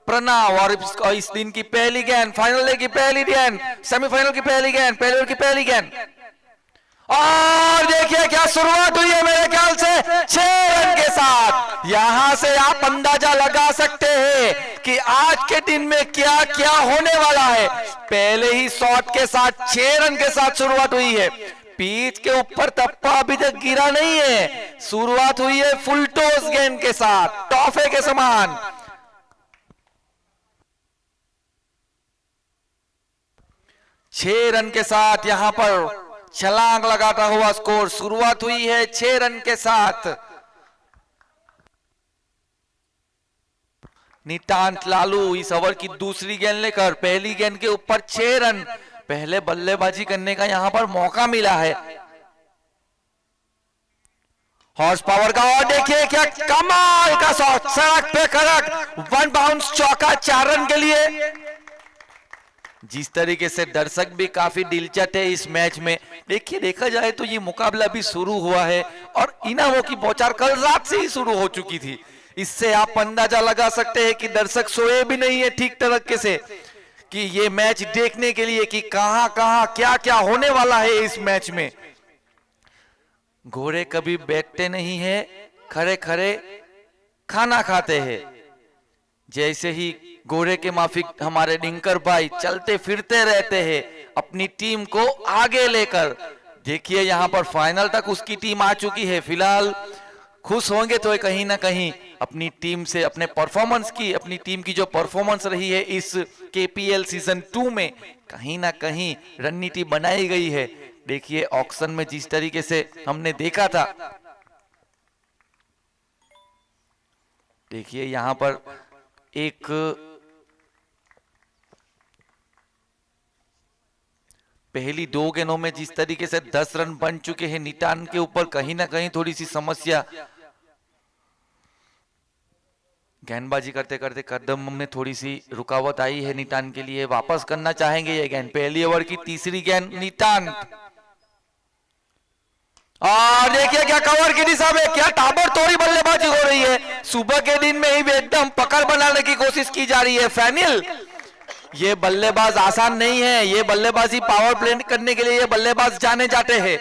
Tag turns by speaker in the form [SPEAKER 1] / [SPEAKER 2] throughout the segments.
[SPEAKER 1] प्रणव और इस दिन की पहली गेंद, फाइनल की पहली गेंद, सेमीफाइनल की पहली गेंद, पहले की पहली गेंद। और देखिए क्या शुरुआत हुई है मेरे ख्याल से 6 रन के साथ। यहां से आप अंदाजा लगा सकते हैं कि आज के दिन में क्या क्या होने वाला है। पहले ही शॉट के साथ 6 रन के साथ शुरुआत हुई है। पिच के ऊपर टप्पा अभी तक गिरा नहीं है। शुरुआत हुई है फुल टॉस गेंद के साथ, टॉफे के समान। छह रन के साथ यहां पर छलांग लगाता हुआ स्कोर। शुरुआत हुई है 6 रन के साथ। नितांत लालू इस ओवर की दूसरी गेंद लेकर पहली गेंद के ऊपर 6 रन, पहले बल्लेबाजी करने का यहां पर मौका मिला है। हॉर्स पावर का, और देखिए क्या कमाल का शॉट, सड़क पे कड़क 1 बाउंस चौका 4 रन के लिए। जिस तरीके से दर्शक भी काफी दिलचस्प है इस मैच में। देखिए देखा जाए तो ये मुकाबला भी शुरू हुआ है और इनामों की बौछार कल रात से ही शुरू हो चुकी थी। इससे आप अंदाजा लगा सकते हैं कि दर्शक सोए भी नहीं है ठीक तरीके से कि ये मैच देखने के लिए कि कहां कहां क्या क्या होने वाला है इस मैच में। घोड़े कभी बैठते नहीं है, खड़े खड़े खाना खाते हैं। जैसे ही घोड़े के माफिक हमारे डिंकर भाई चलते फिरते रहते हैं अपनी टीम को आगे लेकर। देखिए यहां पर फाइनल तक उसकी टीम आ चुकी है। फिलहाल खुश होंगे तो कहीं ना कहीं अपनी टीम से, अपने परफॉर्मेंस की, अपनी टीम की जो परफॉर्मेंस रही है इस केपीएल सीजन 2 में, कहीं ना कहीं रणनीति बनाई गई है। देखिए ऑक्शन में जिस तरीके से हमने देखा था, देखिए यहां पर एक पहली 2 गेंदों में जिस तरीके से 10 रन बन चुके हैं नितान के ऊपर, कहीं ना कहीं थोड़ी सी समस्या। गेंदबाजी करते करते कदम में थोड़ी सी रुकावट आई है नितान के लिए। वापस करना चाहेंगे ये गेंद। पहली ओवर की तीसरी गेंद नितान, और देखिए क्या कवर की दिशा में क्या ताबड़तोड़ बल्लेबाजी हो रही है। सुबह के दिन में ही एकदम पकड़ बनाने की कोशिश की जा रही है। फैनिल, ये बल्लेबाज आसान नहीं है। ये बल्लेबाजी पावर प्ले करने के लिए ये बल्लेबाज जाने जाते हैं।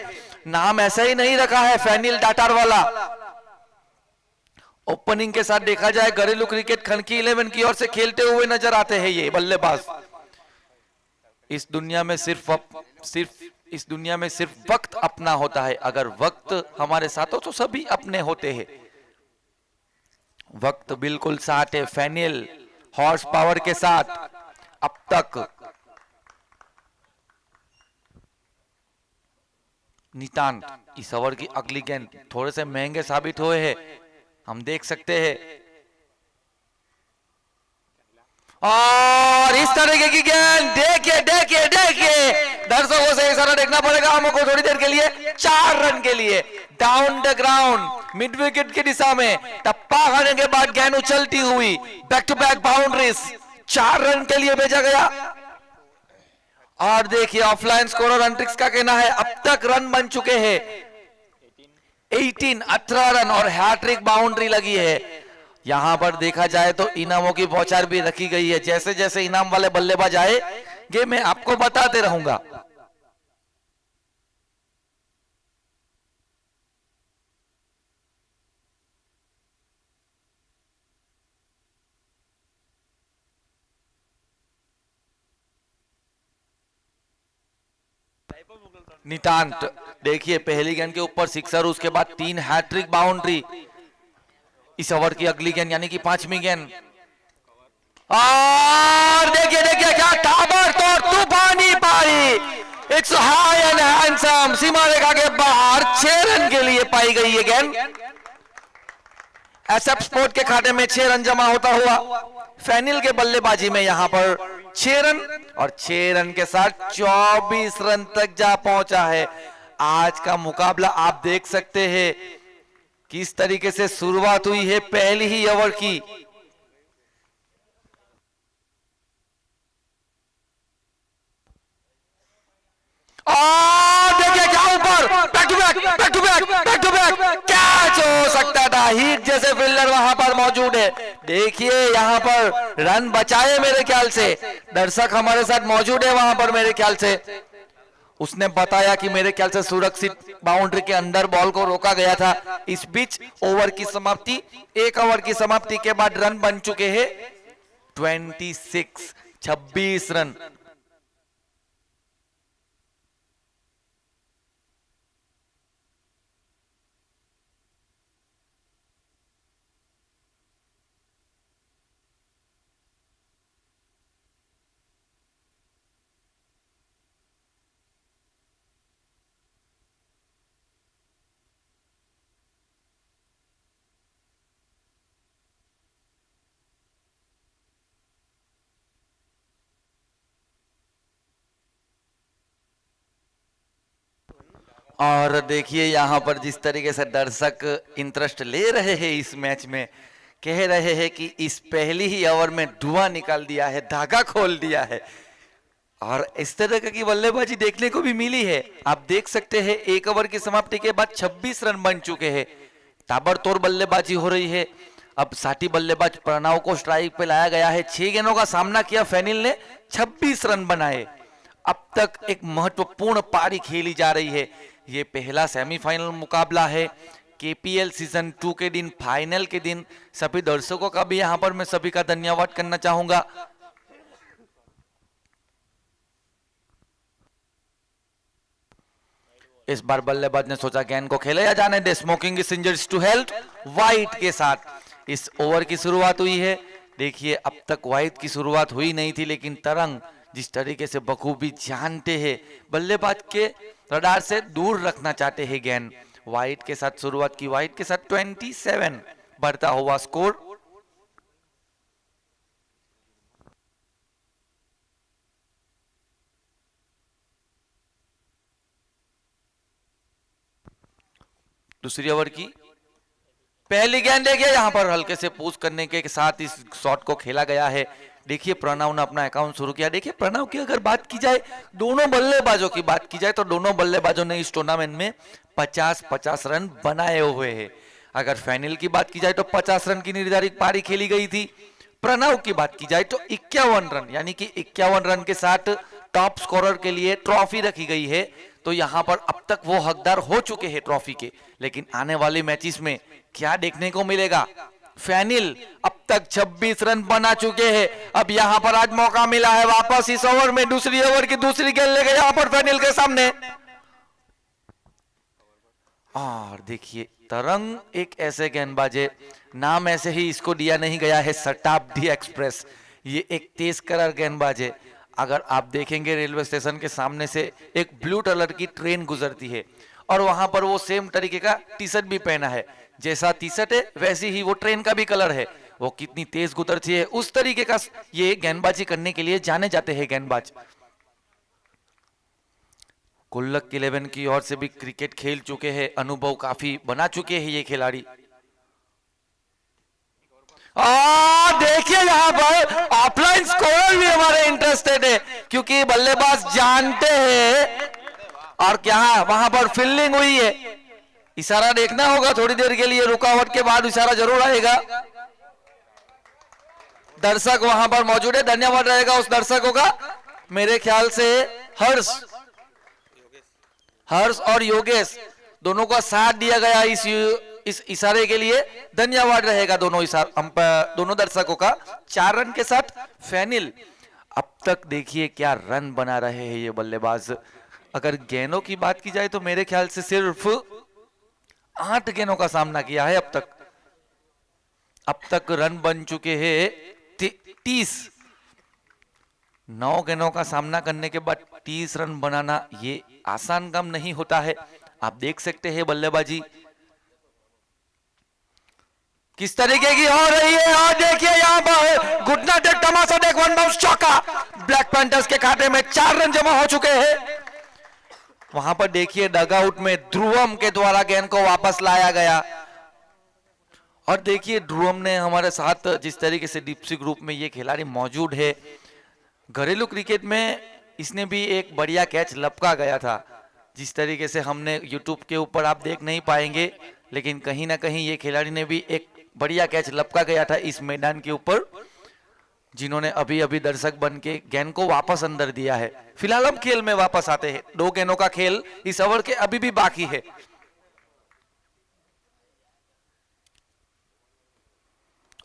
[SPEAKER 1] नाम ऐसा ही नहीं रखा है फैनिल डाटार वाला। ओपनिंग के साथ देखा जाए घरेलू क्रिकेट खनकी 11 की ओर से खेलते हुए नजर आते हैं ये बल्लेबाज। इस दुनिया में सिर्फ वक्त अपना होता है। अगर वक्त हमारे साथ हो तो सभी अपने होते हैं। वक्त बिल्कुल साथ है फैनिल हॉर्स पावर के साथ। अब तक नितांत इस ओवर की अगली गेंद थोड़े से महंगे साबित हुए हैं, हम देख सकते हैं। और इस तरीके की गेंद देखिए देखिए देखिए, दर्शकों से इशारा देखना पड़ेगा हमको थोड़ी देर के लिए। 4 रन के लिए down the ground mid wicket की दिशा में टप्पा खाने के बाद गेंद उछलती हुई back to back boundaries 4 run के लिए भेजा गया। और देखिए ऑफलाइन स्कोरर अंट्रिक्स का कहना है अब तक रन बन चुके हैं 18 रन और हैट्रिक बाउंड्री लगी है। यहां पर देखा जाए तो इनामों की बौछार भी रखी गई है। जैसे जैसे इनाम वाले बल्लेबाज आएंगे मैं आपको बताते रहूंगा। नितांत देखिए पहली गेंद के ऊपर सिक्सर, उसके बाद 3 हैट्रिक बाउंड्री। इस ओवर की अगली गेंद यानी कि 5वीं गेंद, और देखिए देखिए क्या ताबड़तोड़ तूफानी पारी। इट्स हाई एंड हैंडसम, सीमा रेखा के बाहर 6 रन के लिए पाई गई ये गेंद। एसएफ स्पोर्ट के खाते में 6 रन जमा होता हुआ फैनिल के बल्लेबाजी में यहां पर 6 रन, और 6 रन के साथ 24 रन तक जा पहुंचा है। आज का मुकाबला आप देख सकते हैं किस तरीके से शुरुआत हुई है पहली ही ओवर की। और देखिए क्या ऊपर बैक टू बैक कैच हो सकता था। वाहिद जैसे फील्डर वहां पर मौजूद है। देखिए यहाँ पर रन बचाए मेरे ख्याल से, दर्शक हमारे साथ मौजूद है वहां पर मेरे ख्याल से। उसने बताया कि मेरे ख्याल से सुरक्षित बाउंड्री के अंदर बॉल को रोका गया था। इस बीच ओवर की समाप्ति, एक ओवर की समाप्ति के बाद रन बन चुके हैं 26 रन। और देखिए यहाँ पर जिस तरीके से दर्शक इंटरेस्ट ले रहे हैं इस मैच में, कह रहे हैं कि इस पहली ही ओवर में धुआं निकाल दिया है, धागा खोल दिया है। और इस तरह की बल्लेबाजी देखने को भी मिली है। आप देख सकते हैं एक ओवर की समाप्ति के बाद 26 रन बन चुके हैं। ताबड़तोड़ बल्लेबाजी हो रही है। अब साथी बल्लेबाज प्रणव को स्ट्राइक पे लाया गया है। 6 गेंदों का सामना किया फैनिल ने, 26 रन बनाए। अब तक एक महत्वपूर्ण पारी खेली जा रही है। ये पहला सेमीफाइनल मुकाबला है केपीएल सीजन 2 के दिन, फाइनल के दिन। सभी दर्शकों का भी यहां पर मैं सभी का धन्यवाद करना चाहूंगा। इस बार बल्लेबाज ने सोचा गेंद को खेला जाने दे। Smoking is injurious to health white के साथ इस ओवर की शुरुआत हुई है। देखिए अब तक वाइट की शुरुआत हुई नहीं थी, लेकिन तरंग जिस तरीके से बखूबी जानते हैं, बल्लेबाज के रडार से दूर रखना चाहते हैं गेंद। वाइट के साथ शुरुआत की, वाइट के साथ 27 बढ़ता हुआ स्कोर। दूसरी ओवर की पहली गेंद देखिए यहाँ पर हल्के से पुश करने के साथ इस शॉट को खेला गया है। देखिए प्रणव ने अपना अकाउंट शुरू किया। देखिए प्रणव की अगर बात की जाए, दोनों बल्लेबाजों की बात की जाए तो दोनों बल्लेबाजों ने इस टूर्नामेंट में 50-50 रन बनाए हुए हैं। अगर फाइनल की बात की जाए तो 50 रन की निर्धारित पारी खेली गई थी। प्रणव की बात की जाए तो 51 रन, यानी कि 51 रन के साथ टॉप स्कोरर के लिए ट्रॉफी रखी गई है। तो यहां पर अब तक वो हकदार हो चुके हैं ट्रॉफी के। लेकिन आने वाले मैचेस में क्या देखने को मिलेगा? फैनिल अब तक 26 रन बना चुके हैं। अब यहां पर आज मौका मिला है वापस इस ओवर में, दूसरी ओवर की दूसरी गेंद लेके यहां पर फैनिल के सामने। और देखिए तरंग एक ऐसे गेंदबाज है, नाम ऐसे ही इसको दिया नहीं गया है शताब्दी एक्सप्रेस। ये एक तेज करार गेंदबाज है। अगर आप देखेंगे रेलवे स्टेशन के सामने से एक ब्लू कलर की ट्रेन गुजरती है और वहां पर वो सेम तरीके का टी शर्ट भी पहना है। जैसा टी शर्ट है वैसी ही वो ट्रेन का भी कलर है। वो कितनी तेज गुजरती है, उस तरीके का ये गेंदबाजी करने के लिए जाने जाते हैं गेंदबाज। गुल्लक 11 की ओर से भी क्रिकेट खेल चुके हैं, अनुभव काफी बना चुके हैं ये खिलाड़ी। देखिए यहाँ पर ऑफलाइन स्कोर भी हमारे इंटरेस्टेड है, क्योंकि बल्लेबाज जानते हैं। और क्या वहां पर फील्डिंग हुई है, इशारा देखना होगा थोड़ी देर के लिए, रुकावट के बाद इशारा जरूर आएगा। दर्शक वहां पर मौजूद है, धन्यवाद रहेगा उस दर्शकों का। मेरे ख्याल से हर्ष और योगेश दोनों का साथ दिया गया इस इशारे के लिए, धन्यवाद रहेगा दोनों दर्शकों का। 4 रन के साथ फैनिल। अब तक देखिए क्या रन बना रहे हैं ये बल्लेबाज। अगर गेंदों की बात की जाए तो मेरे ख्याल से सिर्फ 8 गेंदों का सामना किया है अब तक रन बन चुके हैं 30। 9 गेंदों का सामना करने के बाद 30 रन बनाना ये आसान काम नहीं होता है। आप देख सकते हैं बल्लेबाजी किस तरीके की हो रही है। और देखिए यहाँ पर घुटना टेक तमाशा देख, वन बाउंस चौका। ब्लैक पैंथर्स के खाते में 4 रन जमा हो चुके हैं। वहां पर देखिए डगआउट में ध्रुवम के द्वारा गेंद को वापस लाया गया। और देखिए ध्रुवम ने हमारे साथ जिस तरीके से डीपसी ग्रुप में ये खिलाड़ी मौजूद है, घरेलू क्रिकेट में इसने भी एक बढ़िया कैच लपका गया था। जिस तरीके से हमने यूट्यूब के ऊपर आप देख नहीं पाएंगे, लेकिन कहीं ना कहीं ये खिलाड़ी ने भी एक बढ़िया कैच लपका गया था इस मैदान के ऊपर, जिन्होंने अभी अभी दर्शक बन के गेंद को वापस अंदर दिया है। फिलहाल हम खेल में वापस आते हैं, 2 गेंदों का खेल इस ओवर के अभी भी बाकी है।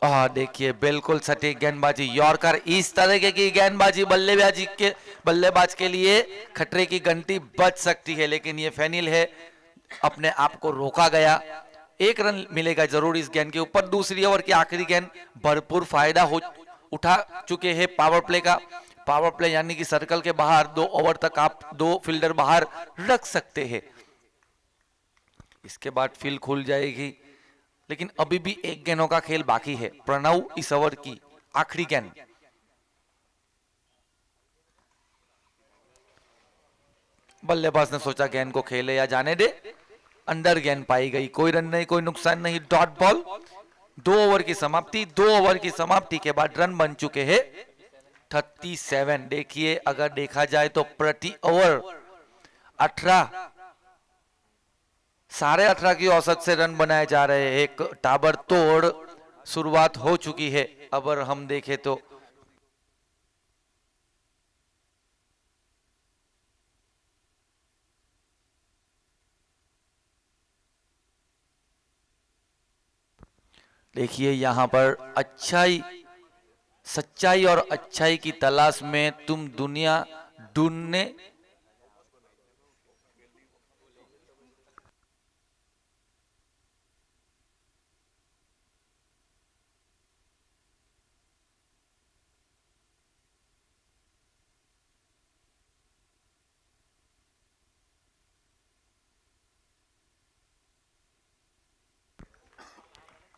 [SPEAKER 1] देखिए बिल्कुल सटीक गेंदबाजी, यॉर्कर। इस तरह की गेंदबाजी बल्लेबाज के लिए खतरे की घंटी बज सकती है, लेकिन ये फैनिल है, अपने आप को रोका गया। 1 रन मिलेगा जरूर इस गेंद के ऊपर। दूसरी ओवर की आखिरी गेंद, भरपूर फायदा उठा चुके हैं पावर प्ले का। पावर प्ले यानी कि सर्कल के बाहर 2 ओवर तक आप 2 फील्डर बाहर रख सकते हैं, इसके बाद फील्ड खुल जाएगी। लेकिन अभी भी 1 गेंदों का खेल बाकी है। प्रणव इस ओवर की आखिरी गेंद, बल्लेबाज ने सोचा गेंद को खेले या जाने दे, अंदर गेंद पाई गई, कोई रन नहीं, कोई नुकसान नहीं, डॉट बॉल। 2 ओवर की समाप्ति, 2 ओवर की समाप्ति के बाद रन बन चुके हैं 37। देखिए अगर देखा जाए तो प्रति ओवर 18, 18.5 की औसत से रन बनाए जा रहे हैं। एक ताबड़तोड़ शुरुआत हो चुकी है अगर हम देखें तो। देखिए यहां पर सच्चाई और अच्छाई की तलाश में तुम दुनिया ढूंढने,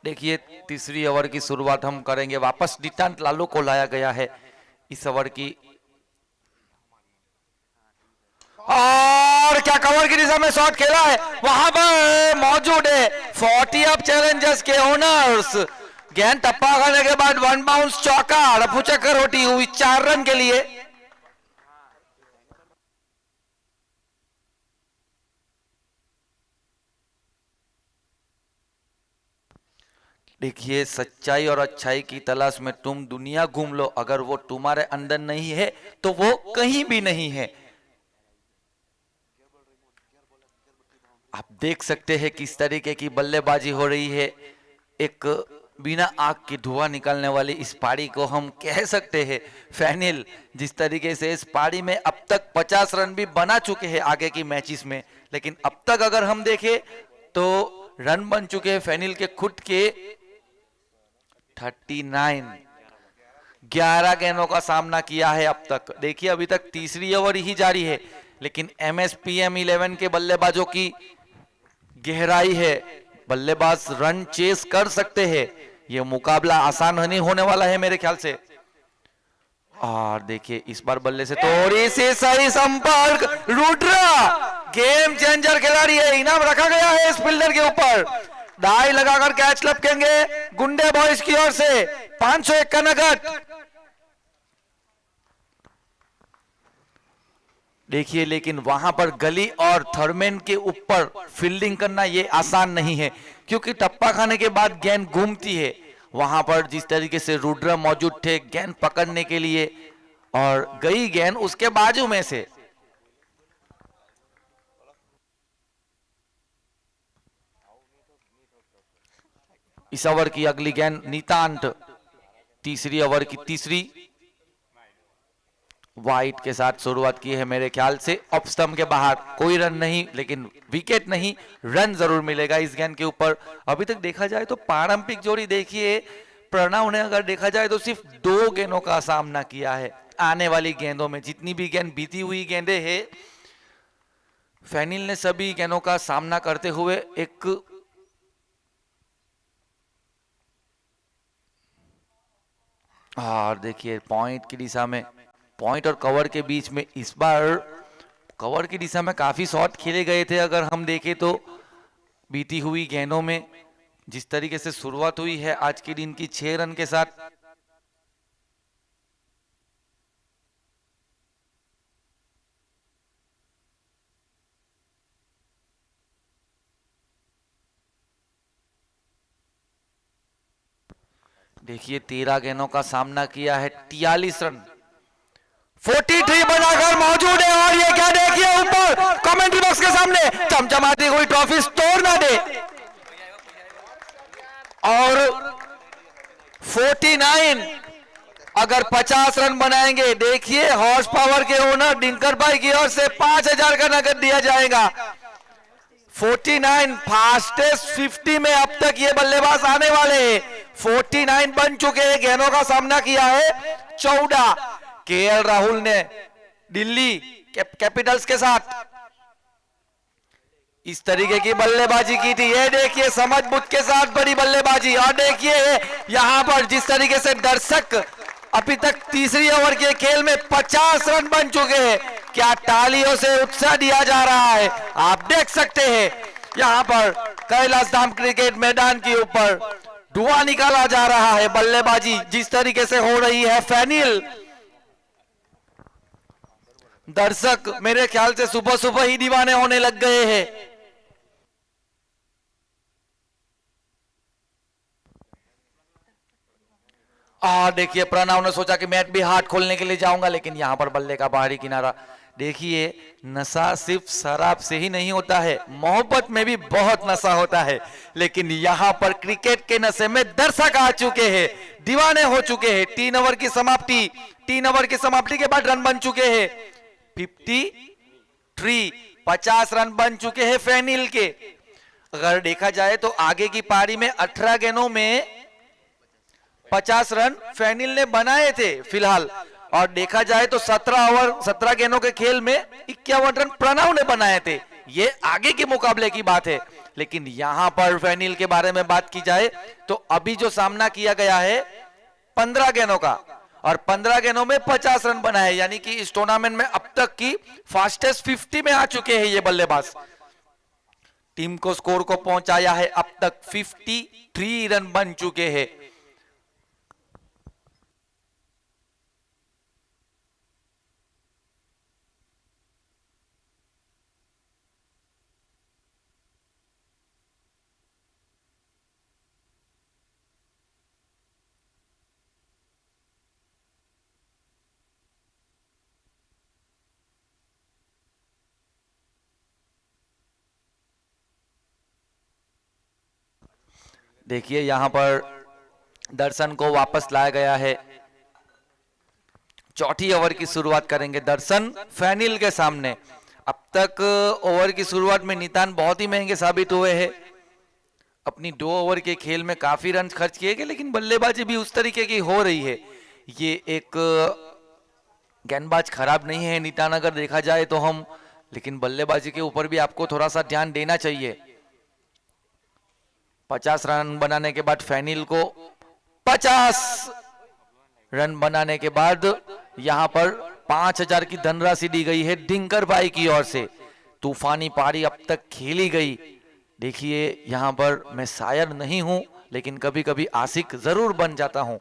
[SPEAKER 1] देखिए तीसरी ओवर की शुरुआत हम करेंगे वापस। नितांत लालू को लाया गया है इस ओवर की, और क्या कवर की दिशा में शॉट खेला है, वहां पर मौजूद है 40 अप चैलेंजर्स के ओनर्स। गेंद टप्पा खाने के बाद 1 बाउंस चौका, रफू चक्कर होती हुई 4 रन के लिए। देखिए सच्चाई और अच्छाई की तलाश में तुम दुनिया घूम लो, अगर वो तुम्हारे अंदर नहीं है तो वो कहीं भी नहीं है। आप देख सकते हैं किस तरीके की बल्लेबाजी हो रही है। एक बिना आग की धुआं निकालने वाली इस पारी को हम कह सकते हैं फैनिल। जिस तरीके से इस पारी में अब तक 50 रन भी बना चुके हैं आगे की मैचेस में, लेकिन अब तक अगर हम देखें तो रन बन चुके हैं फैनिल के खुद के 39। 11 गेंदों का सामना किया है अब तक। देखिए अभी तक तीसरी ओवर ही जारी है, लेकिन एमएसपीएम 11 के बल्लेबाजों की गहराई है, बल्लेबाज रन चेस कर सकते हैं। यह मुकाबला आसान नहीं होने वाला है मेरे ख्याल से। और देखिए इस बार बल्ले से थोड़ी सी सही संपर्क, रुड्रा गेम चेंजर खिलाड़ी है, इनाम रखा गया है इस फील्डर के ऊपर। डाई लगाकर कैच लपकेंगे गुंडे बॉयज की ओर से, 501 का नगद। देखिए लेकिन वहां पर गली और थर्मेन के ऊपर फील्डिंग करना ये आसान नहीं है, क्योंकि टप्पा खाने के बाद गेंद घूमती है। वहां पर जिस तरीके से रुड्रा मौजूद थे गेंद पकड़ने के लिए, और गई गेंद उसके बाजू में से। इस ओवर की अगली गेंद नितांत, तीसरी ओवर की तीसरी वाइट के साथ शुरुआत की है मेरे ख्याल से। ऑफ स्टंप के बाहर कोई रन नहीं, लेकिन विकेट नहीं, रन जरूर मिलेगा इस गेंद के ऊपर। अभी तक देखा जाए तो पारंपरिक जोड़ी देखिए, प्रणव ने अगर देखा जाए तो सिर्फ 2 गेंदों का सामना किया है। आने वाली गेंदों में जितनी भी गेंद बीती हुई गेंदें हैं, फैनिल ने सभी गेंदों का सामना करते हुए एक और देखिए पॉइंट की दिशा में, पॉइंट और कवर के बीच में इस बार कवर की दिशा में काफी शॉट खेले गए थे। अगर हम देखें तो बीती हुई गेंदों में जिस तरीके से शुरुआत हुई है आज के दिन की 6 रन के साथ, देखिए 13 गेंदों का सामना किया है, 43 रन, 43 बनाकर मौजूद है। और ये क्या देखिए ऊपर कमेंट्री बॉक्स के सामने चमचमाती हुई ट्रॉफी तोड़ ना दे। और 49 अगर 50 रन बनाएंगे, देखिए हॉर्स पावर के ओनर डिंकर भाई की ओर से 5,000 का नगद दिया जाएगा। 49 फास्टेस्ट 50 में अब तक ये बल्लेबाज आने वाले हैं। 49 बन चुके हैं, गेंदों का सामना किया है 14। केएल राहुल ने दिल्ली कैपिटल्स के साथ इस तरीके की बल्लेबाजी की थी। ये देखिए समझ बुझ के साथ बड़ी बल्लेबाजी। और देखिए यहां पर जिस तरीके से दर्शक अभी तक तीसरी ओवर के खेल में 50 रन बन चुके हैं, क्या तालियों से उत्साह दिया जा रहा है। आप देख सकते हैं यहां पर कैलाश धाम क्रिकेट मैदान के ऊपर धुआं निकाला जा रहा है। बल्लेबाजी जिस तरीके से हो रही है, फैनिल दर्शक मेरे ख्याल से सुबह सुबह ही दीवाने होने लग गए हैं। देखिए प्रणव ने सोचा कि मैच भी हाथ खोलने के लिए जाऊंगा, लेकिन यहां पर बल्ले का बाहरी किनारा। देखिए नशा सिर्फ शराब से ही नहीं होता है, मोहब्बत में भी बहुत नशा होता है। लेकिन यहां पर क्रिकेट के नशे में दर्शक आ चुके हैं, दीवाने हो चुके हैं। 3 ओवर की समाप्ति के बाद रन बन चुके हैं 53, 50 रन बन चुके हैं फैनिल के। अगर देखा जाए तो आगे की पारी में 18 गेंदों में 50 रन फैनिल ने बनाए थे फिलहाल। और देखा जाए तो 17 गेंदों के खेल में 51 रन प्रणव ने बनाए थे। ये आगे के मुकाबले की बात है। लेकिन यहां पर फैनिल के बारे में बात की जाए तो अभी जो सामना किया गया है 15 गेंदों का, और 15 गेंदों में 50 रन बनाए, यानी कि इस टूर्नामेंट में अब तक की फास्टेस्ट 50 में आ चुके हैं ये बल्लेबाज। टीम को स्कोर को पहुंचाया है अब तक 53 रन बन चुके हैं। देखिए यहां पर दर्शन को वापस लाया गया है। चौथी ओवर की शुरुआत करेंगे दर्शन फैनिल के सामने। अब तक ओवर की शुरुआत में नितान बहुत ही महंगे साबित हुए हैं। अपनी 2 ओवर के खेल में काफी रन खर्च किए गए, लेकिन बल्लेबाजी भी उस तरीके की हो रही है। ये एक गेंदबाज खराब नहीं है नितान अगर देखा जाए तो हम, लेकिन बल्लेबाजी के ऊपर भी आपको थोड़ा सा ध्यान देना चाहिए। 50 रन बनाने के बाद फैनिल को 50 रन बनाने के बाद यहां पर 5,000 की धनराशि दी गई है डिंकर भाई की ओर से। तूफानी पारी अब तक खेली गई। देखिए यहां पर मैं शायर नहीं हूं, लेकिन कभी कभी आशिक जरूर बन जाता हूं।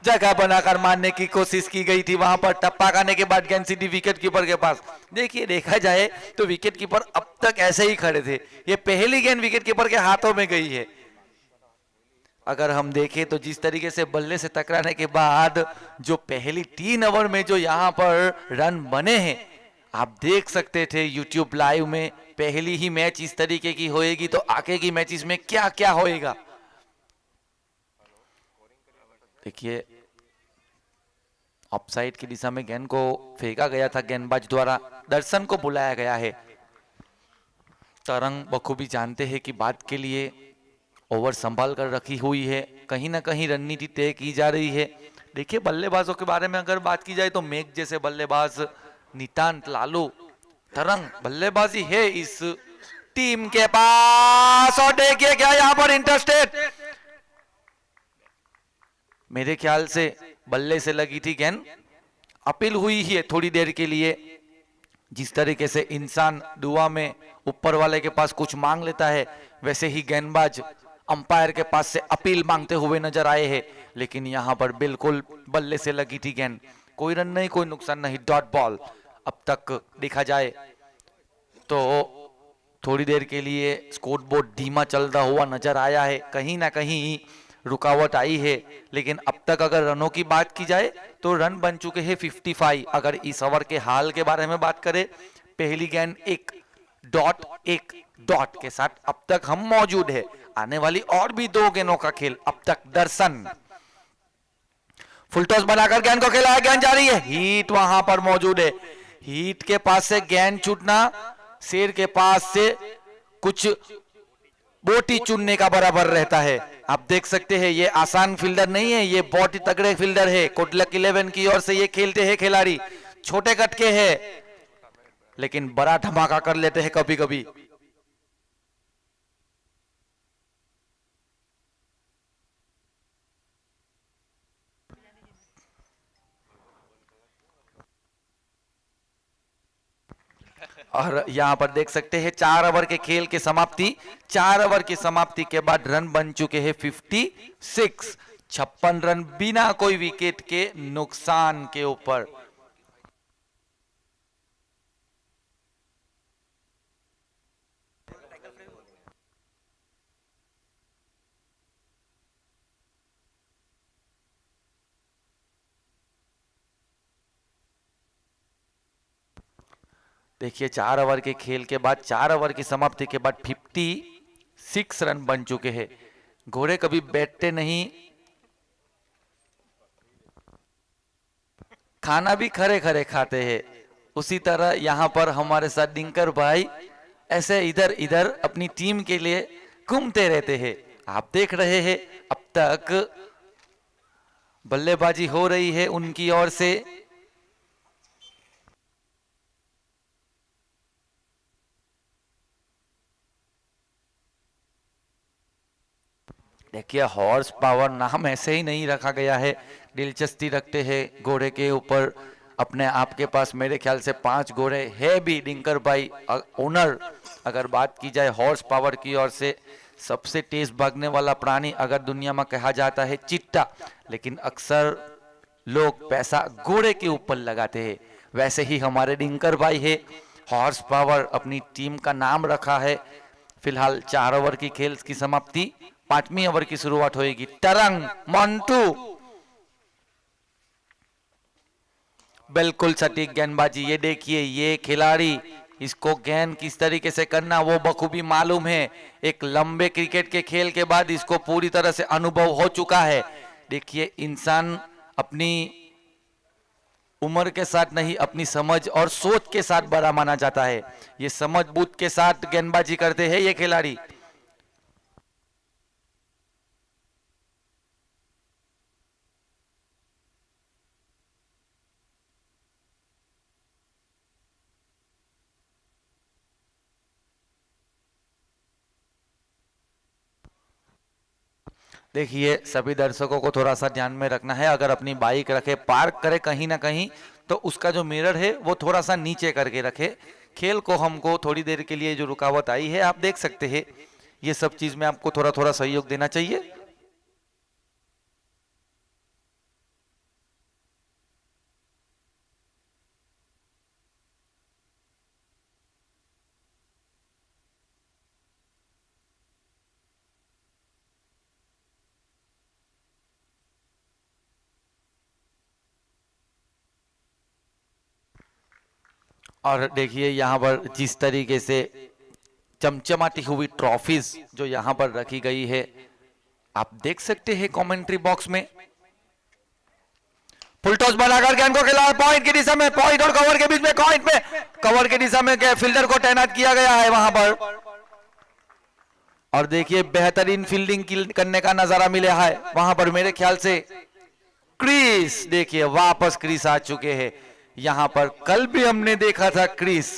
[SPEAKER 1] जगह बनाकर मारने की कोशिश की गई थी, वहां पर टप्पा खाने के बाद गेंद सीधी विकेट कीपर के पास। देखिए देखा जाए तो विकेट कीपर अब तक ऐसे ही खड़े थे। ये पहली गेंद विकेट कीपर के हाथों में गई है। अगर हम देखें तो जिस तरीके से बल्ले से टकराने के बाद जो पहली 3 ओवर में जो यहां पर रन बने हैं, आप देख सकते थे यूट्यूब लाइव में। पहली ही मैच इस तरीके की होएगी तो आगे की मैचेस में क्या क्या होएगा। देखिए ऑफसाइड की दिशा में गेंद को फेंका गया था गेंदबाज द्वारा। दर्शन को बुलाया गया है। तरंग बखूबी जानते हैं कि बात के लिए ओवर संभाल कर रखी हुई है, कहीं ना कहीं रणनीति तय की जा रही है। देखिए बल्लेबाजों के बारे में अगर बात की जाए तो मेघ जैसे बल्लेबाज, नितांत, लालू, तरंग बल्लेबाजी है इस टीम के पास। और देखिए क्या यहां पर इंटरस्टेट, मेरे ख्याल से बल्ले से लगी थी गेंद, अपील हुई ही है थोड़ी देर के लिए। जिस तरीके से इंसान दुआ में ऊपर वाले के पास कुछ मांग लेता है, वैसे ही गेंदबाज अंपायर के पास से अपील मांगते हुए नजर आए हैं, लेकिन यहां पर बिल्कुल बल्ले से लगी थी गेंद, कोई रन नहीं, कोई नुकसान नहीं, डॉट बॉल। अब तक देखा जाए तो थोड़ी देर के लिए स्कोर बोर्ड धीमा चलता हुआ नजर आया है, कहीं ना कहीं रुकावट आई है, लेकिन अब तक अगर रनों की बात की जाए तो रन बन चुके हैं 55। अगर इस ओवर के हाल के बारे में बात करें, पहली गेंद 1 डॉट के साथ अब तक हम मौजूद है। आने वाली और भी 2 गेंदों का खेल। अब तक दर्शन फुल टॉस बनाकर गेंद को खेला है, गेंद जा रही है, हीट वहां पर मौजूद है। हीट के पास से गेंद छूटना शेर के पास से कुछ बोटी चुनने का बराबर रहता है। आप देख सकते हैं ये आसान फील्डर नहीं है, ये बहुत ही तगड़े फील्डर है। कोटलक 11 की ओर से ये खेलते हैं खिलाड़ी, छोटे कटके हैं लेकिन बड़ा धमाका कर लेते हैं कभी कभी। और यहां पर देख सकते हैं 4 ओवर के खेल की समाप्ति, 4 ओवर की समाप्ति के बाद रन बन चुके हैं 56, 56 रन बिना कोई विकेट के नुकसान के ऊपर। देखिए 4 ओवर के खेल के बाद, 4 ओवर की समाप्ति के बाद 56 रन बन चुके हैं। घोड़े कभी बैठते नहीं, खाना भी खरे खरे खाते हैं। उसी तरह यहां पर हमारे साथ दिनकर भाई ऐसे इधर इधर अपनी टीम के लिए घूमते रहते हैं। आप देख रहे हैं अब तक बल्लेबाजी हो रही है उनकी ओर से। देखिए हॉर्स पावर नाम ऐसे ही नहीं रखा गया है, दिलचस्पी रखते हैं घोड़े के ऊपर। अपने आप के पास मेरे ख्याल से 5 घोड़े है भी दिनकर भाई ओनर। अगर बात की जाए हॉर्स पावर की ओर से, सबसे तेज भागने वाला प्राणी अगर दुनिया में कहा जाता है चिट्टा, लेकिन अक्सर लोग पैसा घोड़े के ऊपर लगाते हैं। वैसे ही हमारे दिनकर भाई है, हॉर्स पावर अपनी टीम का नाम रखा है। फिलहाल 4 ओवर की खेल की समाप्ति, 5वीं ओवर की शुरुआत होगी। तरंग मंटू बिल्कुल सटीक गेंदबाजी। ये देखिए ये खिलाड़ी, इसको गेंद किस तरीके से करना वो बखूबी मालूम है। एक लंबे क्रिकेट के खेल के बाद इसको पूरी तरह से अनुभव हो चुका है। देखिए इंसान अपनी उम्र के साथ नहीं, अपनी समझ और सोच के साथ बड़ा माना जाता है। ये समझ बूझ के साथ गेंदबाजी करते हैं ये खिलाड़ी। देखिए सभी दर्शकों को थोड़ा सा ध्यान में रखना है, अगर अपनी बाइक रखे पार्क करे कहीं ना कहीं तो उसका जो मिरर है वो थोड़ा सा नीचे करके रखे। खेल को हमको थोड़ी देर के लिए जो रुकावट आई है आप देख सकते हैं, ये सब चीज में आपको थोड़ा थोड़ा सहयोग देना चाहिए। और देखिए यहाँ पर जिस तरीके से चमचमाती हुई ट्रॉफीज जो यहाँ पर रखी गई है आप देख सकते हैं कमेंट्री बॉक्स में। फुल टॉस बनाकर गेंद को खिलाया पॉइंट की दिशा में, पॉइंट और कवर के बीच में, पॉइंट में कवर की दिशा में फील्डर को तैनात किया गया है वहां पर। और देखिए बेहतरीन फील्डिंग करने का नजारा मिला है वहां पर। मेरे ख्याल से क्रीस, देखिए वापस क्रीस आ चुके हैं। यहां पर कल भी हमने देखा था क्रीस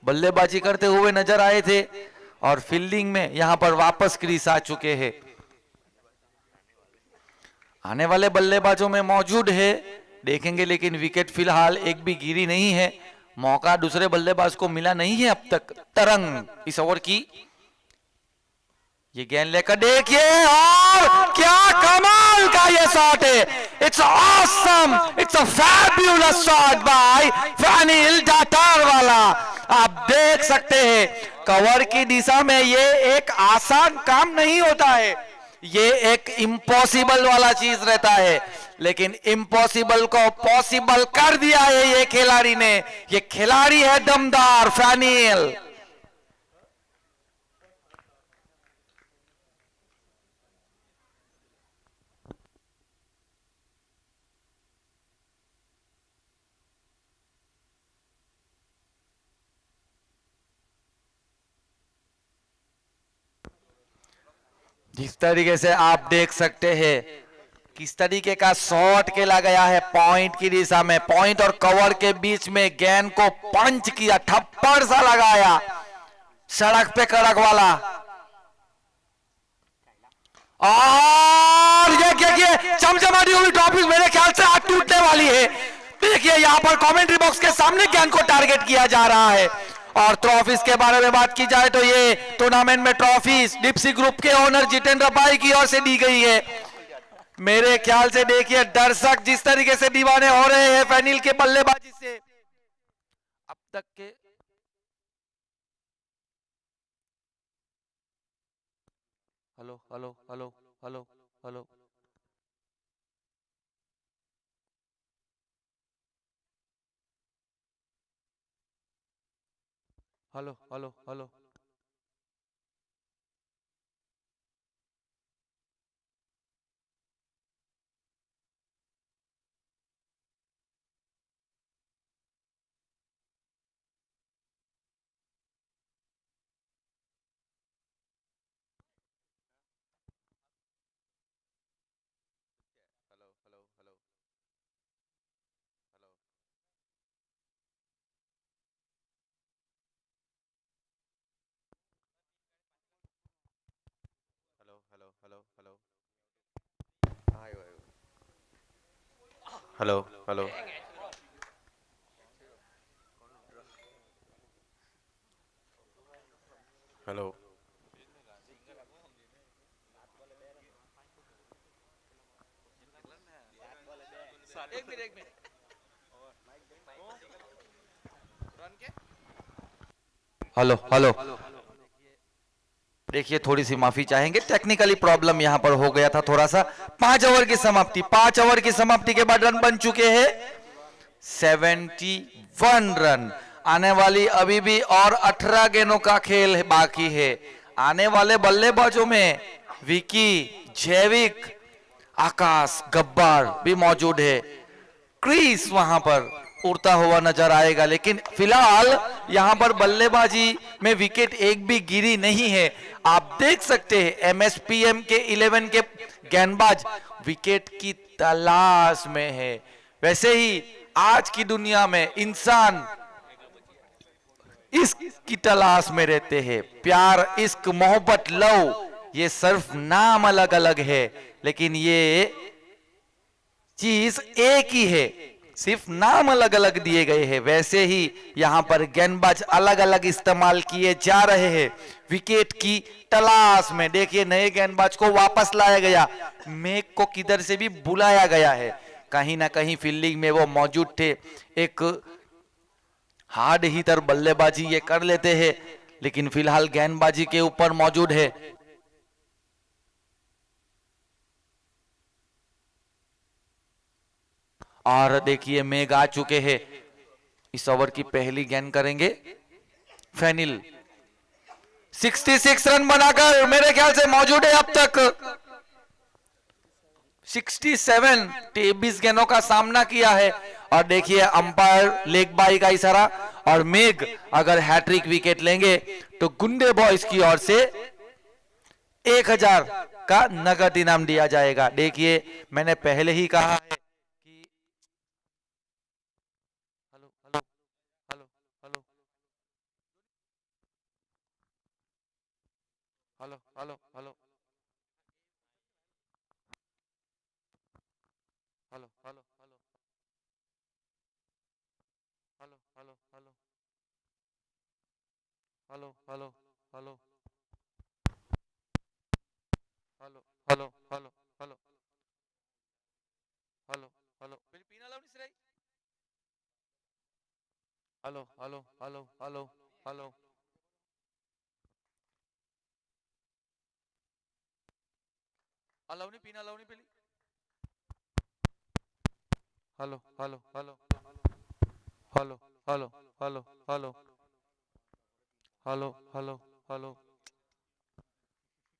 [SPEAKER 1] बल्लेबाजी करते हुए नजर आए थे और फील्डिंग में यहां पर वापस क्रीस आ चुके हैं। आने वाले बल्लेबाजों में मौजूद है देखेंगे, लेकिन विकेट फिलहाल एक भी गिरी नहीं है। मौका दूसरे बल्लेबाज को मिला नहीं है अब तक। तरंग इस ओवर की ये गेंद लेकर देखिए, और क्या कमाल का ये शॉट है। It's awesome, it's a fabulous shot by फैनिल डाटार वाला। आप देख सकते हैं कवर की दिशा में ये एक आसान काम नहीं होता है, ये एक इम्पॉसिबल वाला चीज रहता है, लेकिन इम्पॉसिबल को पॉसिबल कर दिया है ये खिलाड़ी ने। ये खिलाड़ी है दमदार फैनिल। जिस तरीके से आप देख सकते हैं किस तरीके का शॉट खेला गया है पॉइंट की दिशा में, पॉइंट और कवर के बीच में गेंद को पंच किया, थप्पड़ सा लगाया सड़क पे कड़क वाला। और ये देखिए चमचमाती हुई ट्रॉफी मेरे ख्याल से आज टूटने वाली है। देखिए यहां पर कमेंट्री बॉक्स के सामने गेंद को टारगेट किया जा रहा है। और ट्रॉफीज के बारे में बात की जाए तो ये टूर्नामेंट में ट्रॉफीज डिप्सी ग्रुप के ओनर जितेंद्र भाई की ओर से दी गई है। मेरे ख्याल से देखिए दर्शक जिस तरीके से दीवाने हो रहे हैं फैनिल के बल्लेबाजी से अब तक के। Hello hello hello hello hello hello hello hello hello hello hello. Hello hello. देखिए थोड़ी सी माफी चाहेंगे, टेक्निकली प्रॉब्लम यहां पर हो गया था थोड़ा सा। 5 ओवर की समाप्ति, 5 ओवर की समाप्ति के बाद रन बन चुके हैं 71 रन। आने वाली अभी भी और 18 गेंदों का खेल बाकी है। आने वाले बल्लेबाजों में विकी, जैविक, आकाश गब्बार भी मौजूद है। क्रीज वहां पर उड़ता हुआ नजर आएगा, लेकिन फिलहाल यहां पर बल्लेबाजी में विकेट एक भी गिरी नहीं है। आप देख सकते हैं एमएसपीएम के 11 के गेंदबाज विकेट की तलाश में है। वैसे ही आज की दुनिया में इंसान इश्क की तलाश में रहते हैं। प्यार, इश्क, मोहब्बत, लव, ये सिर्फ नाम अलग अलग है, लेकिन ये चीज एक ही है, सिर्फ नाम अलग अलग दिए गए हैं। वैसे ही यहां पर गेंदबाज अलग अलग इस्तेमाल किए जा रहे हैं विकेट की तलाश में। देखिए नए गेंदबाज को वापस लाया गया, मेक को किधर से भी बुलाया गया है। कहीं ना कहीं फील्डिंग में वो मौजूद थे, एक हार्ड हिटर बल्लेबाजी ये कर लेते हैं, लेकिन फिलहाल गेंदबाजी के ऊपर मौजूद है। और देखिए मेघ आ चुके हैं। इस ओवर की पहली गेंद करेंगे फैनिल। 66 रन बनाकर मेरे ख्याल से मौजूद है अब तक। 67 23 गेंदों का सामना किया है। और देखिए अंपायर लेग बाई का इशारा, और मेघ अगर हैट्रिक विकेट लेंगे तो गुंडे बॉयज की ओर से 1000 का नगद इनाम दिया जाएगा। देखिए मैंने पहले ही कहा है कि hello hello hello hello hello hello hello hello hello hello hello hello hello hello hello hello hello hello hello hello hello hello પેલી પીના લાવની છે hello hello hello hello hello લાવની પીના લાવની પેલી hello hello hello hello hello hello hello hello hello hello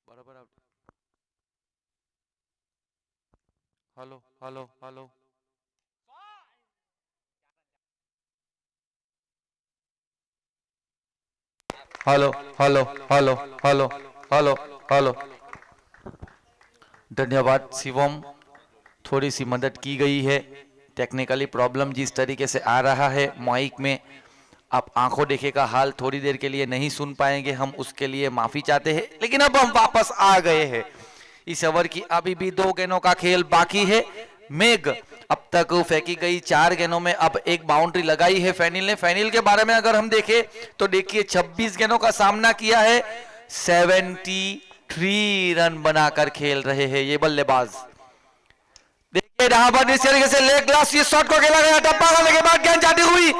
[SPEAKER 1] बराबर out hello hello hello hello hello hello hello hello hello धन्यवाद शिवम थोड़ी सी मदद की गई है टेक्निकली प्रॉब्लम जिस तरीके से आ रहा है माइक में आप आंखों देखे का हाल थोड़ी देर के लिए नहीं सुन पाएंगे हम उसके लिए माफी चाहते हैं लेकिन अब हम वापस आ गए हैं इस ओवर की अभी भी 2 गेंदों का खेल बाकी है मेघ अब तक फेंकी गई 4 गेंदों में अब एक बाउंड्री लगाई है फैनिल ने फैनिल के बारे में अगर हम देखें तो देखिए 26 गेंदों का सामना किया है 73 रन बनाकर खेल रहे हैं ये बल्लेबाज देखिए यहाँ पर इस तरीके से लेग ग्लास ये शॉट को खेला गया टप्पा करने के बाद गेंद जाती हुई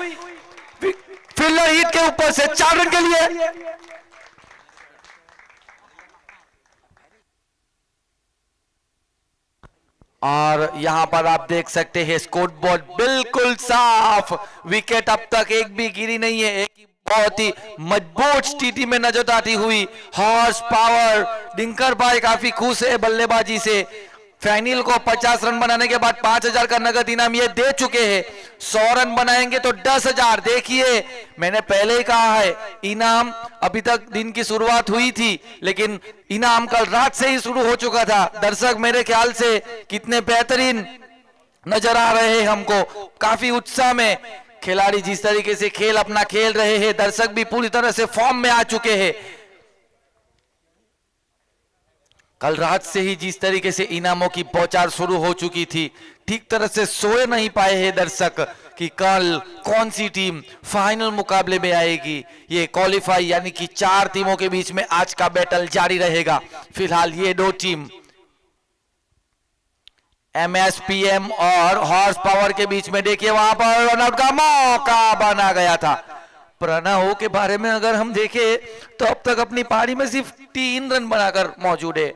[SPEAKER 1] फील्डर हिट के ऊपर से 4 रन के लिए और यहां पर आप देख सकते हैं स्कोर बोर्ड बिल्कुल साफ विकेट अब तक एक भी गिरी नहीं है एक बहुत ही मजबूत स्थिति में नजर आती हुई हॉर्स पावर डिंकर भाई काफी खुश है बल्लेबाजी से फैनिल को 50 रन बनाने के बाद 5000 का नगद इनाम ये दे चुके हैं 100 रन बनाएंगे तो 10,000 देखिए मैंने पहले ही कहा है इनाम अभी तक दिन की शुरुआत हुई थी लेकिन इनाम कल रात से ही शुरू हो चुका था दर्शक मेरे ख्याल से कितने बेहतरीन नजर आ रहे हैं हमको काफी उत्साह में खिलाड़ी जिस तरीके से खेल अपना खेल रहे हैं दर्शक भी पूरी तरह से फॉर्म में आ चुके हैं कल रात से ही जिस तरीके से इनामों की बौछार शुरू हो चुकी थी ठीक तरह से सोए नहीं पाए हैं दर्शक कि कल कौन सी टीम फाइनल मुकाबले में आएगी ये क्वालिफाई यानी कि 4 टीमों के बीच में आज का बैटल जारी रहेगा फिलहाल ये 2 टीम MSPM और हॉर्स पावर के बीच में देखिए वहां पर रनआउट का मौका बना गया था प्रणव के बारे में अगर हम देखें तो अब तक अपनी पारी में सिर्फ 3 रन बनाकर मौजूद है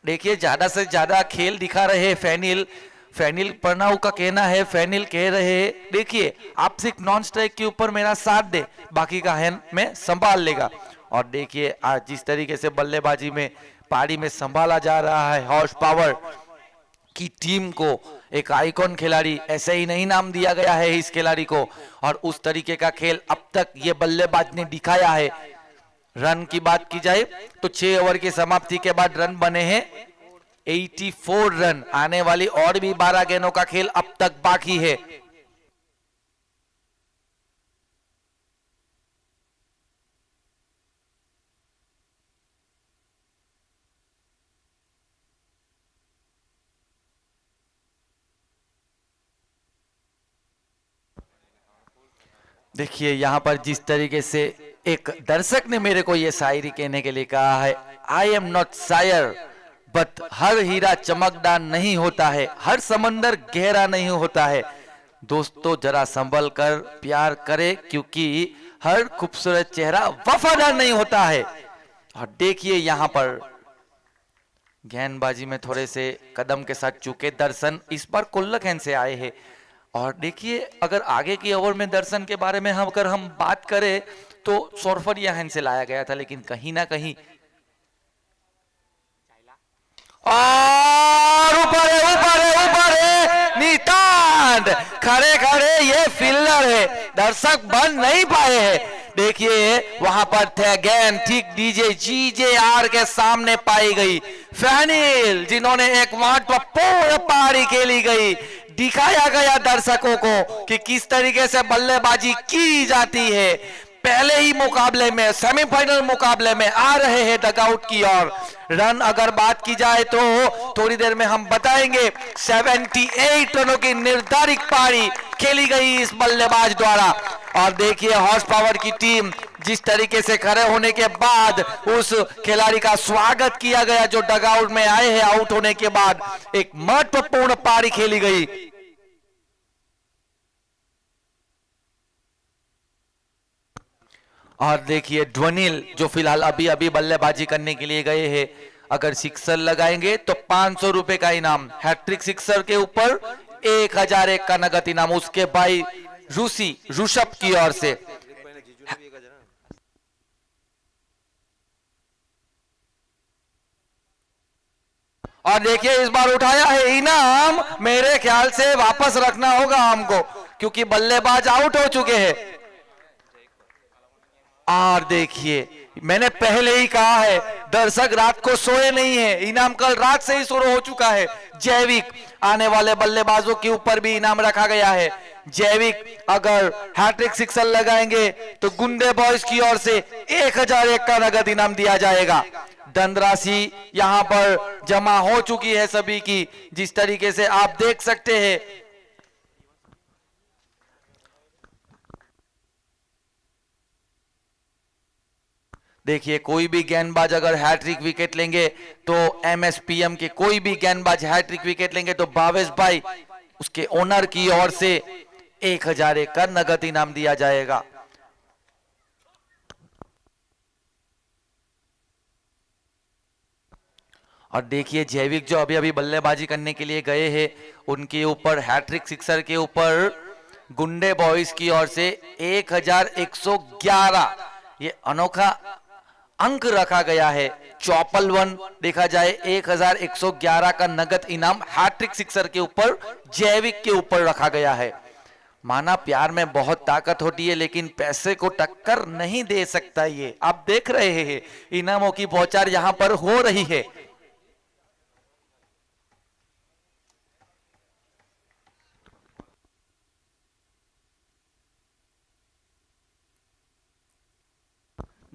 [SPEAKER 1] देखिए ज्यादा से ज्यादा खेल दिखा रहे फैनिल प्रणव का कहना है फैनिल कह रहे देखिए आप सिर्फ नॉन स्ट्राइक के ऊपर मेरा साथ दे बाकी का हैंड में संभाल लेगा और देखिए आज जिस तरीके से बल्लेबाजी में पारी में संभाला जा रहा है हॉर्स पावर की टीम को एक आइकॉन खिलाड़ी ऐसे ही नहीं नाम दिया गया है इस खिलाड़ी को और उस तरीके का खेल अब तक ये बल्लेबाज ने दिखाया है रन की बात की जाए तो 6 ओवर की समाप्ति के बाद रन बने हैं 84 रन आने वाली और भी 12 गेंदों का खेल अब तक बाकी है देखिए यहां पर जिस तरीके से एक दर्शक ने मेरे को यह शायरी कहने के लिए कहा है आई एम नॉट शायर बट हर हीरा चमकदार नहीं होता है हर समंदर गहरा नहीं होता है दोस्तों जरा संभल कर प्यार करे क्योंकि हर खूबसूरत चेहरा वफादार नहीं होता है और देखिए यहां पर गेंदबाजी में थोड़े से कदम के साथ चूके दर्शन इस बार कुल्लक हैंड से आए हैं और देखिए अगर आगे की ओवर में दर्शन के बारे में अगर हम बात करें तो सोरफरिया हैंड से लाया गया था लेकिन कहीं ना कहीं और ऊपर है नितांत खड़े खड़े ये फील्डर है दर्शक बन नहीं पाए हैं देखिए वहां पर थे गेंद ठीक GJR के सामने पाई गई फैनिल जिन्होंने एक महत्वपूर्ण पारी खेली गई दिखाया गया दर्शकों को कि किस तरीके से बल्लेबाजी की जाती है पहले ही मुकाबले में सेमीफाइनल मुकाबले में आ रहे हैं डगआउट की ओर रन अगर बात की जाए तो थोड़ी देर में हम बताएंगे 78 रनों की निर्धारित पारी खेली गई इस बल्लेबाज द्वारा और देखिए हॉर्स पावर की टीम जिस तरीके से खड़े होने के बाद उस खिलाड़ी का स्वागत किया गया जो डगआउट में आए हैं आउट होने के बाद, एक महत्वपूर्ण पारी खेली गई। और देखिए ध्वनिल जो फिलहाल अभी अभी बल्लेबाजी करने के लिए गए हैं, अगर सिक्सर लगाएंगे तो 500 रुपए का इनाम, हैट्रिक सिक्सर के ऊपर 1001 का नगद इनाम उसके भाई ऋषभ की ओर से। और देखिए इस बार उठाया है इनाम, मेरे ख्याल से वापस रखना होगा हमको क्योंकि बल्लेबाज आउट हो चुके हैं। और देखिए मैंने पहले ही कहा है दर्शक रात को सोए नहीं है, इनाम कल रात से ही शुरू हो चुका है। जैविक आने वाले बल्लेबाजों के ऊपर भी इनाम रखा गया है। जैविक अगर हैट्रिक सिक्सर लगाएंगे तो गुंडे बॉयज की ओर से 1001 का नगद इनाम दिया जाएगा। धनराशि यहां पर जमा हो चुकी है सभी की, जिस तरीके से आप देख सकते हैं। देखिए कोई भी गेंदबाज अगर हैट्रिक विकेट लेंगे तो एमएसपीएम के कोई भी गेंदबाज हैट्रिक विकेट लेंगे तो भावेश भाई उसके ओनर की ओर से 1001 का नगद इनाम दिया जाएगा। और देखिए जैविक जो अभी अभी बल्लेबाजी करने के लिए गए हैं उनके ऊपर हैट्रिक सिक्सर के ऊपर गुंडे बॉयज की ओर से 1111 ये अनोखा अंक रखा गया है। चौपल वन देखा जाए 1111 का नगद इनाम हैट्रिक सिक्सर के ऊपर जैविक के ऊपर रखा गया है। माना प्यार में बहुत ताकत होती है लेकिन पैसे को टक्कर नहीं दे सकता। ये आप देख रहे हैं इनामों की बौछार यहां पर हो रही है।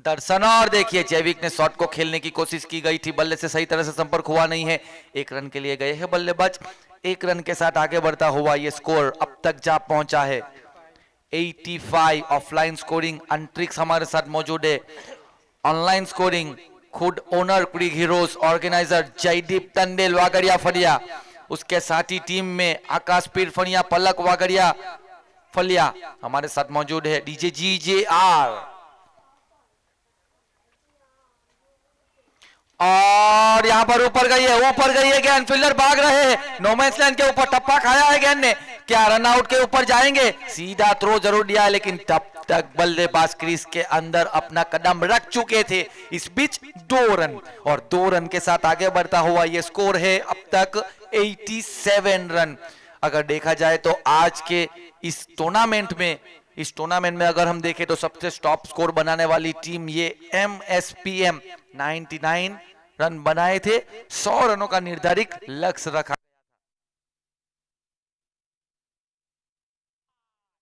[SPEAKER 1] दर्शन और देखिए जैविक ने शॉट को खेलने की कोशिश की गई थी, बल्ले से सही तरह से संपर्क हुआ नहीं है। 1 रन के लिए गए हैं बल्लेबाज, 1 रन के साथ आगे बढ़ता हुआ ये स्कोर अब तक जा पहुंचा है 85। ऑफलाइन स्कोरिंग अंतरिक्ष हमारे साथ मौजूद है। ऑनलाइन स्कोरिंग खुद ओनर क्रिक हीरोज ऑर्गेनाइजर जयदीप टंडेल वागड़िया फलिया, उसके साथ ही टीम में आकाश पीर फनिया पलक वागड़िया फलिया हमारे साथ मौजूद है। डीजे GJR और यहां पर ऊपर गई है गेंद, फील्डर भाग रहे हैं, नो मैंस लैंड के ऊपर टप्पा खाया है गेंद ने, क्या रन आउट के ऊपर जाएंगे? सीधा थ्रो जरूर दिया लेकिन तब तक बल्लेबाज क्रीज के अंदर अपना कदम रख चुके थे। इस बीच 2 रन और 2 रन के साथ आगे बढ़ता हुआ ये स्कोर है अब तक 87 रन। अगर देखा जाए तो आज के इस टूर्नामेंट में अगर हम देखें तो सबसे टॉप स्कोर बनाने वाली टीम ये एमएसपीएम 99 रन बनाए थे, 100 रनों का निर्धारित लक्ष्य रखा।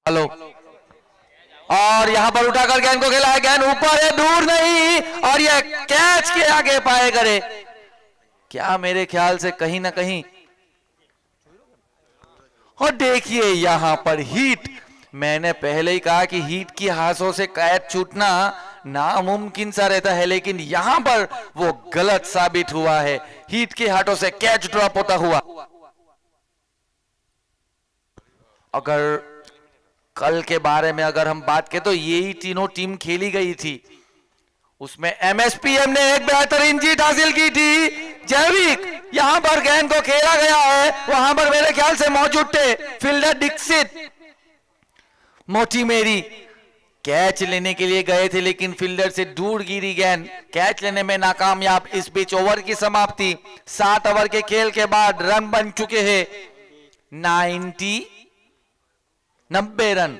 [SPEAKER 1] हेलो और यहां पर उठाकर गेंद को खेला है, गेंद ऊपर है, दूर नहीं, और ये कैच के आगे पाए करे। क्या मेरे ख्याल से कहीं ना कहीं, और देखिए यहां पर हीट, मैंने पहले ही कहा कि हीट की हाथों से कैच छूटना नामुमकिन सा रहता है लेकिन यहां पर वो गलत साबित हुआ है। हीट के हाथों से कैच ड्रॉप होता हुआ। अगर कल के बारे में अगर हम बात करें तो यही तीनों टीम खेली गई थी, उसमें एमएसपीएम ने एक बेहतरीन जीत हासिल की थी। जैविक यहां पर गेंद को खेला गया है, वहां पर मेरे ख्याल से मौजूद थे फील्डर दीक्षित मोटी मेरी, कैच लेने के लिए गए थे लेकिन फील्डर से दूर गिरी गेंद, कैच लेने में नाकामयाब। इस बीच ओवर की समाप्ति, 7 ओवर के खेल के बाद रन बन चुके हैं 90 रन।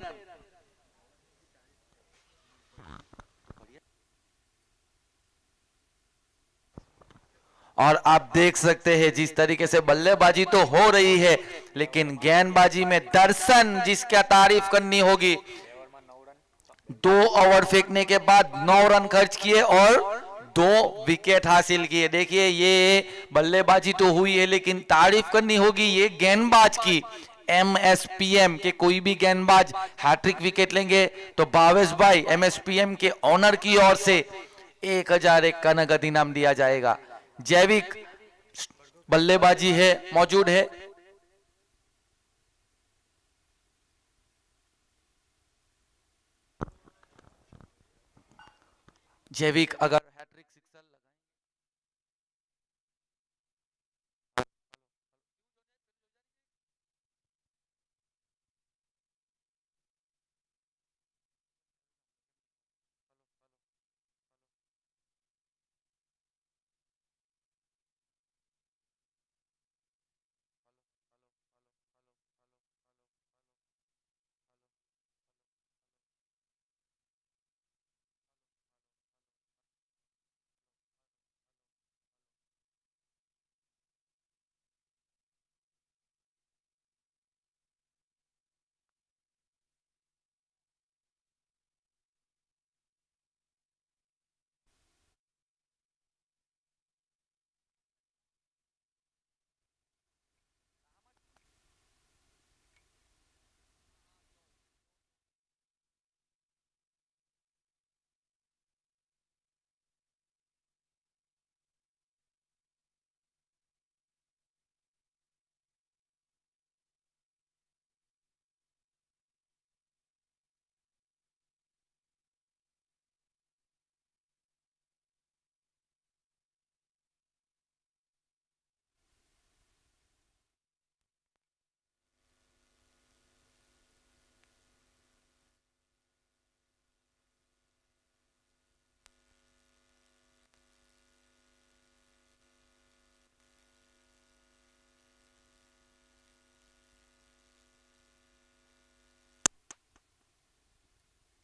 [SPEAKER 1] और आप देख सकते हैं जिस तरीके से बल्लेबाजी तो हो रही है लेकिन गेंदबाजी में दर्शन जिसका तारीफ करनी होगी। 2 ओवर फेंकने के बाद 9 रन खर्च किए और 2 विकेट हासिल किए। देखिए ये बल्लेबाजी तो हुई है लेकिन तारीफ करनी होगी ये गेंदबाज की, MSPM के कोई भी गेंदबाज हैट्रिक विकेट लेंगे तो भावेश भाई MSPM के ऑनर की ओर से 1001 का नगद इनाम दिया जाएगा। जैविक बल्लेबाजी है मौजूद है। जैविक अगर हैट्रिक सिक्सर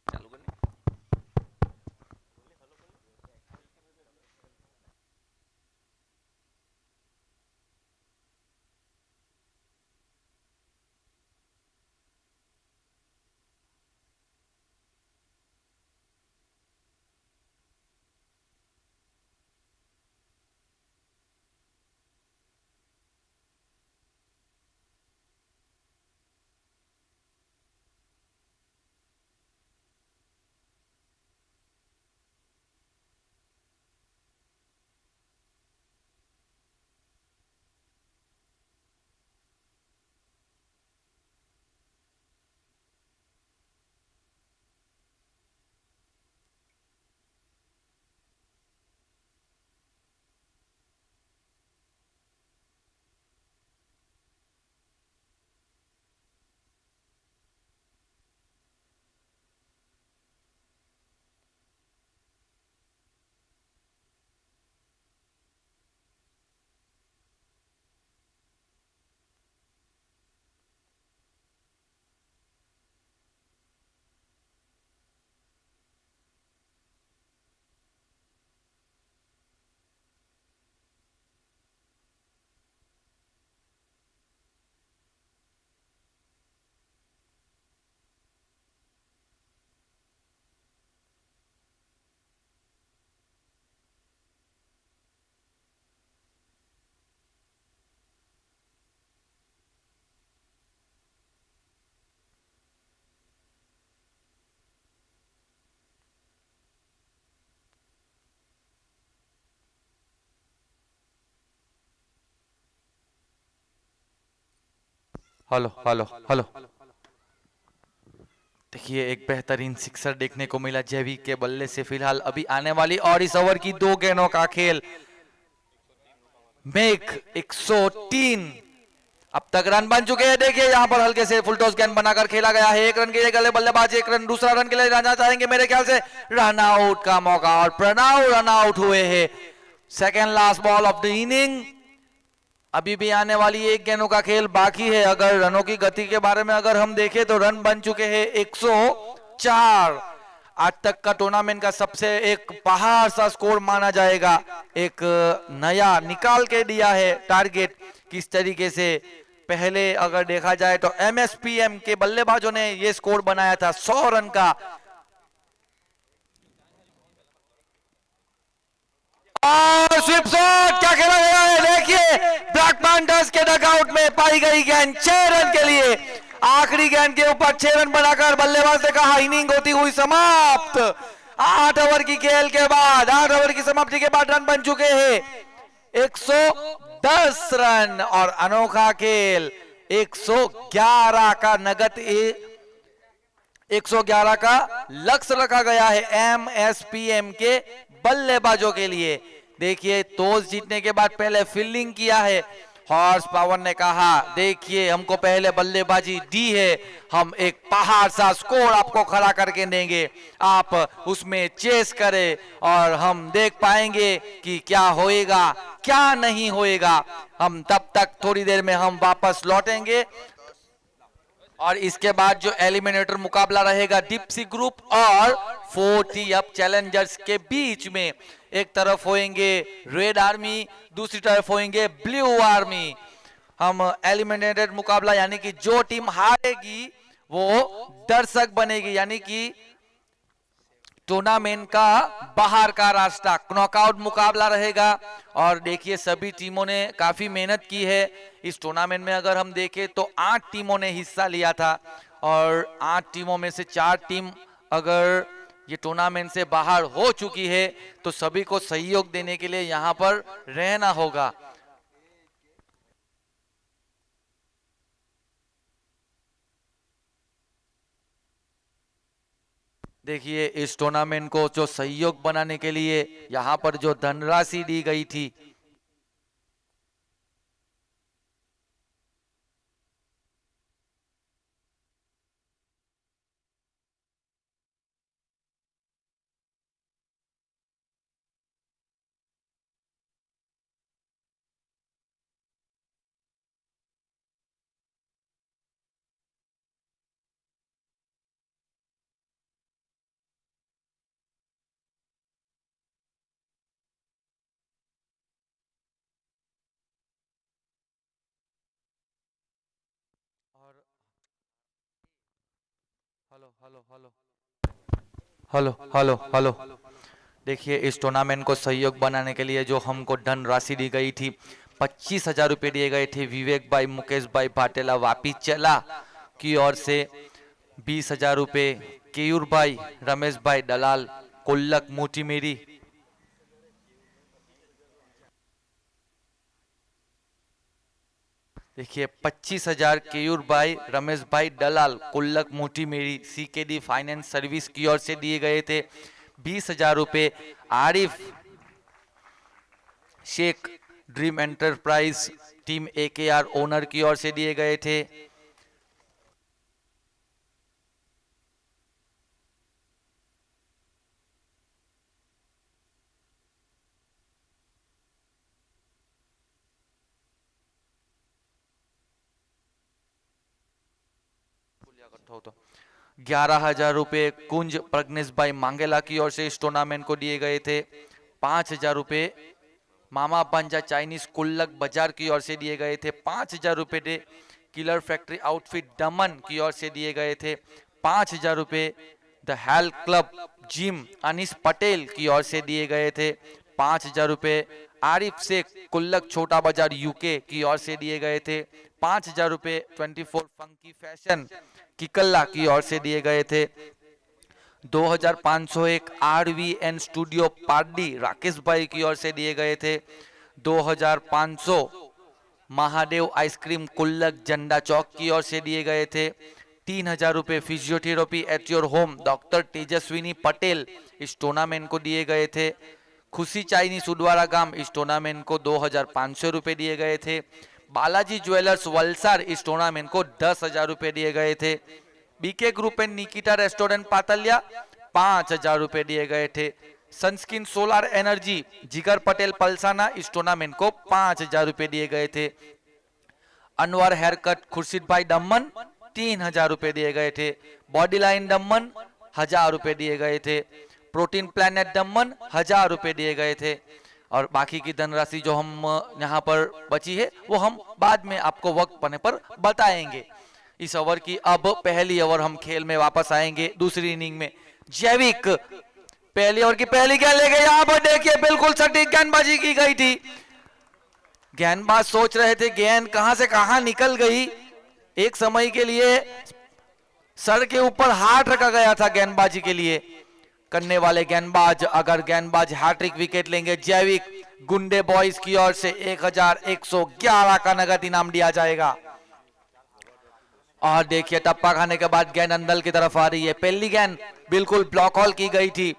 [SPEAKER 1] चालू करनी। Hello hello hello. देखिए एक बेहतरीन सिक्सर देखने को मिला जैविक के बल्ले से। फिलहाल अभी आने वाली और इस ओवर की 2 गेंदों का खेल। मेक 103 अब तक रन बन चुके हैं। देखिए यहाँ पर हल्के से फुल टॉस गेंद बनाकर खेला गया है। 1 रन के लिए गले बल्लेबाज, 1 रन दूसरा रन के लिए जाना चाहेंगे मेरे ख्याल से। रन आउट का मौका और प्रणव रन आउट हुए हैं। Second last ball of the inning. अभी भी आने वाली 1 गेंदों का खेल बाकी है। अगर रनों की गति के बारे में अगर हम देखें तो रन बन चुके हैं 104। आज तक का टूर्नामेंट का सबसे एक पहाड़ सा स्कोर माना जाएगा। एक नया निकाल के दिया है टारगेट। किस तरीके से पहले अगर देखा जाए तो MSPM के बल्लेबाजों ने ये स्कोर बनाया था 100 रन का। और स्विप शॉट क्या खेला गया है, देखिए ब्लैक पैंथर्स के डगआउट में पाई गई गेंद 6 रन के लिए। आखिरी गेंद के ऊपर 6 रन बनाकर बल्लेबाज ने कहा इनिंग होती हुई समाप्त। 8 ओवर की खेल के बाद, 8 ओवर की समाप्ति के बाद रन बन चुके हैं 110 रन और अनोखा खेल 111 का नगद 111 का लक्ष्य रखा गया है एमएसपीएम के बल्लेबाजों के लिए। देखिए टॉस जीतने के बाद पहले फील्डिंग किया है। हॉर्स पावर ने कहा देखिए हमको पहले बल्लेबाजी दी है, हम एक पहाड़ सा स्कोर आपको खड़ा करके देंगे, आप उसमें चेस करें और हम देख पाएंगे कि क्या होएगा क्या नहीं होएगा। हम तब तक थोड़ी देर में हम वापस लौटेंगे और इसके बाद जो एलिमिनेटर मुकाबला रहेगा डिप्सी ग्रुप और 40 अप चैलेंजर्स के बीच में, एक तरफ होएंगे रेड आर्मी, दूसरी तरफ होएंगे ब्लू आर्मी। हम एलिमिनेटेड मुकाबला यानी कि जो टीम हारेगी वो दर्शक बनेगी, यानी कि टूर्नामेंट का बाहर का रास्ता नॉकआउट मुकाबला रहेगा। और देखिए सभी टीमों ने काफी मेहनत की है इस टूर्नामेंट में। अगर हम देखें तो 8 टीमों ने हिस्सा लिया था और 8 टीमों में से 4 टीम अगर ये टूर्नामेंट से बाहर हो चुकी है तो सभी को सहयोग देने के लिए यहाँ पर रहना होगा। देखिए इस टूर्नामेंट को जो सहयोग बनाने के लिए यहाँ पर जो धनराशि दी गई थी, हेलो देखिए इस टूर्नामेंट को सहयोग बनाने के लिए जो हमको धन राशि दी गई थी 25,000 रुपए दिए गए थे विवेक भाई, मुकेश भाई भाटेला वापी चला की ओर से, 20,000 रुपए केयूर भाई, रमेश भाई दलाल, कुल्लक मोटी मेरी, देखिए 25,000 केयूर भाई, रमेश भाई दलाल, कुल्लक मोटी मेरी सीकेडी फाइनेंस सर्विस की ओर से दिए गए थे। 20,000 रुपए Arif Shaikh dream enterprise team AKR owner की ओर से दिए गए थे। तो 11,000 रुपए कुंज प्रज्ञेश भाई मांगेला की ओर से इस टूर्नामेंट को दिए गए थे। 5,000 रुपए मामा पंजा चाइनीज कुल्लक बाजार की ओर से दिए गए थे। 5,000 रुपए दे किलर फैक्ट्री आउटफिट दमन की ओर से दिए गए थे। 5,000 रुपए the health club gym Anees Patel की ओर से दिए गए थे। 5,000 रुपए आरिफ शेख कुल्लक छोटा बाजार यूके की ओर से दिए गए थे। 5,000 रुपए 24 फंकी फैशन किकल्ला की ओर से दिए गए थे। 2,501 आरवीएन स्टूडियो पार्डी राकेश भाई की ओर से दिए गए थे। 2,500 महादेव आइसक्रीम कुल्लक झंडा चौक की ओर से दिए गए थे। 3,000 रुपए physiotherapy at your home doctor Tejaswini Patel इस टूर्नामेंट को दिए गए थे। खुशी चाइनीज उडवारा गांव इस टूर्नामेंट को 2,500 रुपए दिए गए थे। बालाजी ज्वेलर्स वलसाड इस टूर्नामेंट को 10,000 रुपए दिए गए थे। BK group and Nikita restaurant Patliya 5,000 रुपए दिए गए थे। सनस्किन सोलर एनर्जी जिगर पटेल पलसाना इस टूर्नामेंट को 5,000 रुपए दिए गए थे। अनवर हेयर कट खुर्शीद भाई दमन 3,000 रुपए दिए गए थे। बॉडी लाइन दमन 1,000 रुपए दिए गए थे। प्रोटीन प्लैनेट दमन 1,000 रुपए दिए गए थे। और बाकी की धनराशि जो हम यहाँ पर बची है वो हम बाद में आपको वक्त पड़ने पर बताएंगे। इस ओवर की अब पहली ओवर हम खेल में वापस आएंगे दूसरी इनिंग में। जैविक पहली ओवर की पहली गेंद ले गए, यहां पर देखिए बिल्कुल सटीक गेंदबाजी की गई थी। गेंदबाज सोच रहे थे गेंद कहां से कहां निकल गई, एक समय के लिए सर के ऊपर हाथ रखा गया था गेंदबाजी के लिए करने वाले गेंदबाज। अगर गेंदबाज हैट्रिक विकेट लेंगे, जैविक गुंडे बॉयज की ओर से 1111 का नगद इनाम दिया जाएगा। और देखिए टप्पा खाने के बाद गेंद अंदर की तरफ आ रही है। पहली गेंद बिल्कुल ब्लॉक हॉल की गई थी।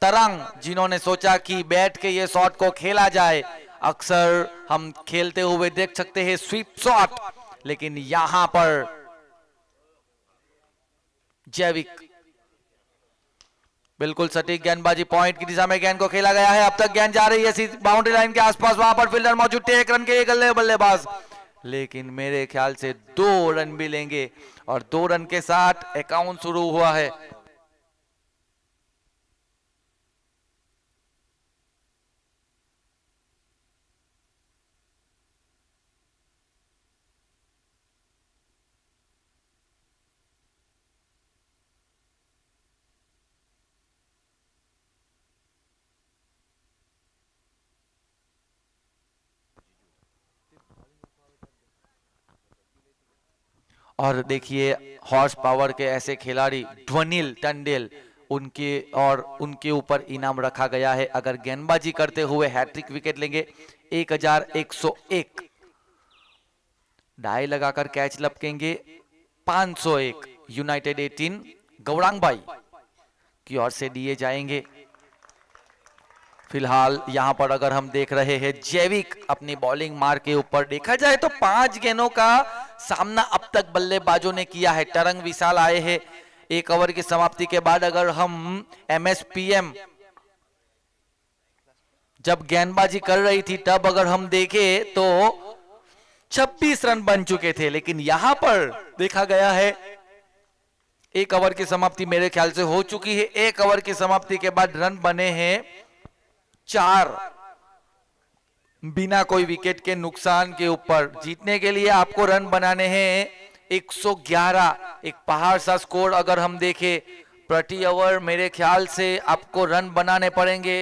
[SPEAKER 1] तरंग जिन्होंने सोचा कि बैठ के ये शॉट को खेला जाए, अक्सर हम खेलते हुए देख सकते हैं स्वीप शॉट, लेकिन यहां पर जैविक बिल्कुल सटीक गेंदबाजी, पॉइंट की दिशा में गेंद को खेला गया है। अब तक गेंद जा रही है बाउंड्री लाइन के आसपास, वहां पर फील्डर मौजूद थे, 1 रन के बल्लेबाज, लेकिन मेरे ख्याल से 2 रन भी लेंगे और 2 रन के साथ अकाउंट शुरू हुआ है। और देखिए हॉर्स पावर के ऐसे खिलाड़ी ध्वनिल टंडेल, उनके ऊपर इनाम रखा गया है। अगर गेंदबाजी करते हुए हैट्रिक विकेट लेंगे 1101, डाई लगाकर कैच लपकेंगे 501, यूनाइटेड 18 गौरांग भाई की ओर से दिए जाएंगे। फिलहाल यहां पर अगर हम देख रहे हैं जैविक अपनी बॉलिंग मार के ऊपर, देखा जाए तो 5 गेंदों का सामना अब तक बल्लेबाजों ने किया है। तरंग विशाल आए हैं 1 ओवर की समाप्ति के बाद। अगर हम MSPM जब गेंदबाजी कर रही थी तब अगर हम देखें तो 26 रन बन चुके थे, लेकिन यहां पर देखा गया है 1 ओवर की समाप्ति मेरे ख्याल से हो चुकी है। 1 ओवर की समाप्ति के बाद रन बने हैं 4 बिना कोई विकेट के नुकसान के ऊपर। जीतने के लिए आपको रन बनाने हैं 111, एक पहाड़ सा स्कोर अगर हम देखें प्रति ओवर मेरे ख्याल से आपको रन बनाने पड़ेंगे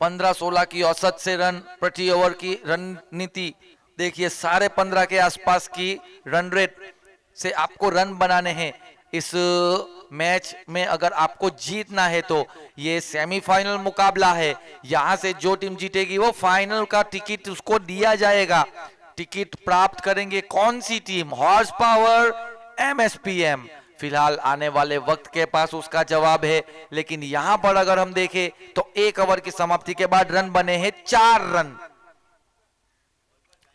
[SPEAKER 1] 15-16 की औसत से रन प्रति ओवर की रणनीति देखिए, साढ़े 15 के आसपास की रन रेट से आपको रन बनाने हैं इस मैच में। अगर आपको जीतना है तो ये सेमीफाइनल मुकाबला है, यहां से जो टीम जीतेगी वो फाइनल का टिकट उसको दिया जाएगा। टिकट प्राप्त करेंगे कौन सी टीम? Horse power, MSPM। फिलहाल आने वाले वक्त के पास उसका जवाब है, लेकिन यहां पर अगर हम देखें तो 1 ओवर की समाप्ति के बाद रन बने हैं 4 रन।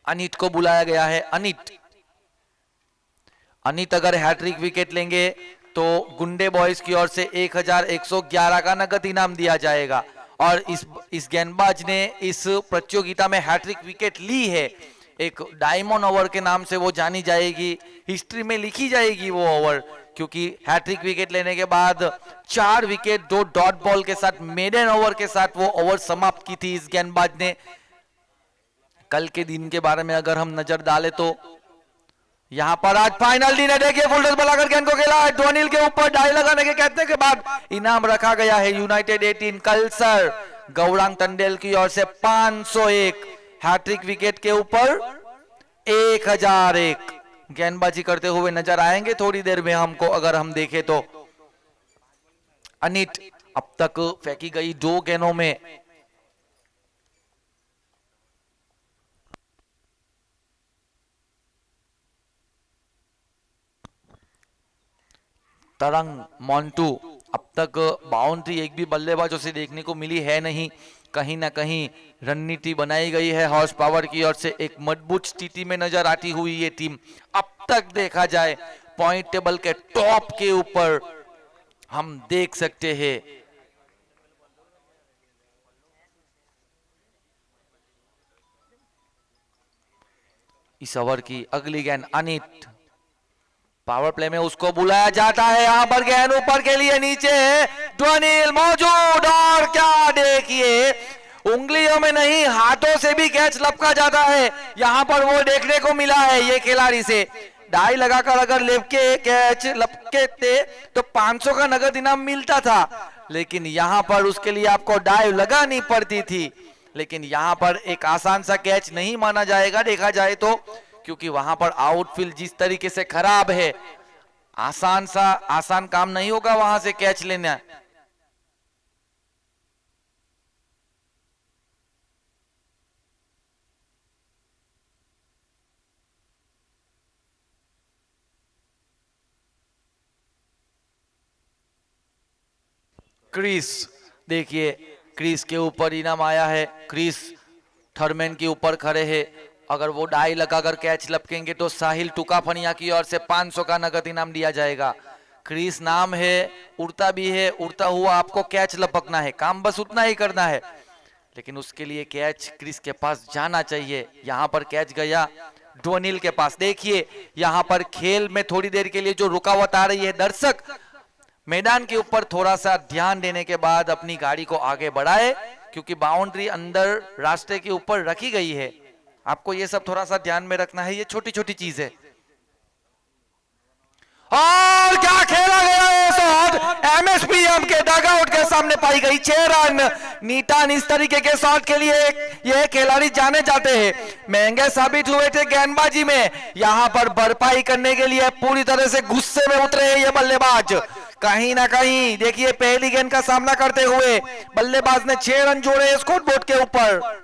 [SPEAKER 1] अनित को बुलाया गया है। अनित अगर हैट्रिक विकेट लेंगे तो गुंडे बॉयज की ओर से 1111 का नगद इनाम दिया जाएगा। और इस गेंदबाज ने इस प्रतियोगिता में हैट्रिक विकेट ली है। एक डायमंड ओवर के नाम से वो जानी जाएगी, हिस्ट्री में लिखी जाएगी वो ओवर, क्योंकि हैट्रिक विकेट लेने के बाद 4 विकेट 2 डॉट बॉल के साथ मेडन ओवर के साथ वो ओवर समाप्त की थी इस गेंदबाज ने। कल के दिन के बारे में अगर हम नजर डालें तो यहां पर आज फाइनल दिन है। देखिए फुल बनाकर गेंद को खेला है, ध्वनिल के ऊपर डाई लगाने के कहने के बाद इनाम रखा गया है यूनाइटेड 18 कलसर गौरांग टंडेल की ओर से 501 हैट्रिक विकेट के ऊपर 1001 गेंदबाजी करते हुए नजर आएंगे थोड़ी देर में हमको। अगर हम देखें तो अनित अब तक फेंकी गई 2 गेंदों में तरंग मोंटू अब तक बाउंड्री एक भी बल्लेबाजों से देखने को मिली है नहीं। कहीं ना कहीं रणनीति बनाई गई है हॉर्स पावर की ओर से, एक मजबूत स्थिति में नजर आती हुई ये टीम। अब तक देखा जाए पॉइंट टेबल के टॉप के ऊपर हम देख सकते हैं इस ओवर की अगली गेंद अनित, पावर प्ले में उसको बुलाया जाता है। यहां पर गेंद ऊपर के लिए नीचे है, ध्वनिल मौजूद और क्या देखिए उंगलियों में नहीं हाथों से भी कैच लपका जाता है। यहां पर वो देखने को मिला है ये खिलाड़ी से। डाई लगाकर अगर लेके कैच लपके तो 500 का नगद इनाम मिलता था, लेकिन यहां पर उसके लिए आपको डाइव लगानी पड़ती थी। लेकिन यहां पर एक आसान सा कैच नहीं माना जाएगा देखा जाए तो, क्योंकि वहां पर आउटफील्ड जिस तरीके से खराब है, आसान काम नहीं होगा वहां से कैच लेना। क्रिस देखिए, क्रिस के ऊपर इनाम आया है। क्रिस थर्मेन के ऊपर खड़े हैं। अगर वो डाई लगाकर कैच लपकेंगे तो साहिल टुकाफनिया की ओर से 500 का नगद इनाम दिया जाएगा। क्रिस नाम है, उड़ता भी है, उड़ता हुआ आपको कैच लपकना है, काम बस उतना ही करना है, लेकिन उसके लिए कैच क्रिस के पास जाना चाहिए। यहां पर कैच गया ड्वेनिल के पास। देखिए यहां पर खेल में थोड़ी देर के लिए जो रुकावट आ रही है, दर्शक मैदान के ऊपर थोड़ा सा ध्यान देने के बाद अपनी गाड़ी को आगे बढ़ाए, क्योंकि बाउंड्री अंदर रास्ते के ऊपर रखी गई है। आपको ये सब थोड़ा सा ध्यान में रखना है, ये छोटी छोटी चीज है। और क्या खेला गया है शॉट, एमएसपीएम के डगआउट के सामने पाई गई 6 रन। नीतान इस तरीके के शॉट के लिए ये खिलाड़ी जाने जाते हैं, महंगे साबित हुए थे गेंदबाजी में। यहां पर भरपाई करने के लिए पूरी तरह से गुस्से में उतरे हैं ये बल्लेबाज। कहीं ना कहीं देखिए पहली गेंद का सामना करते हुए बल्लेबाज ने 6 रन जोड़े स्कोर बोर्ड के ऊपर।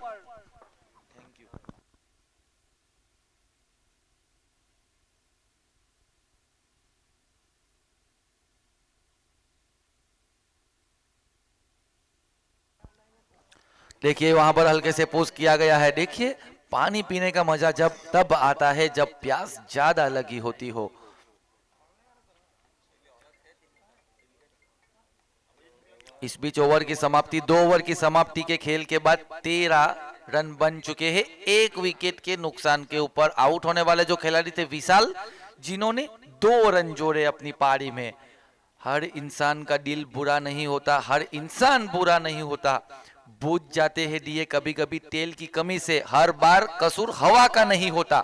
[SPEAKER 1] देखिए वहां पर हल्के से पोस्ट किया गया है। देखिए पानी पीने का मजा तब आता है जब प्यास ज्यादा लगी होती हो। इस बीच ओवर की समाप्ति, 2 ओवर की समाप्ति के खेल के बाद 13 रन बन चुके हैं। 1 विकेट के नुकसान के ऊपर आउट होने वाले जो खिलाड़ी थे विशाल, जिन्होंने 2 रन जोड़े अपनी पारी में। हर इंसान का दिल बुरा नहीं होता, हर इंसान बुरा नहीं होता, बुझ जाते हैं दिए कभी कभी तेल की कमी से। हर बार कसूर हवा का नहीं होता।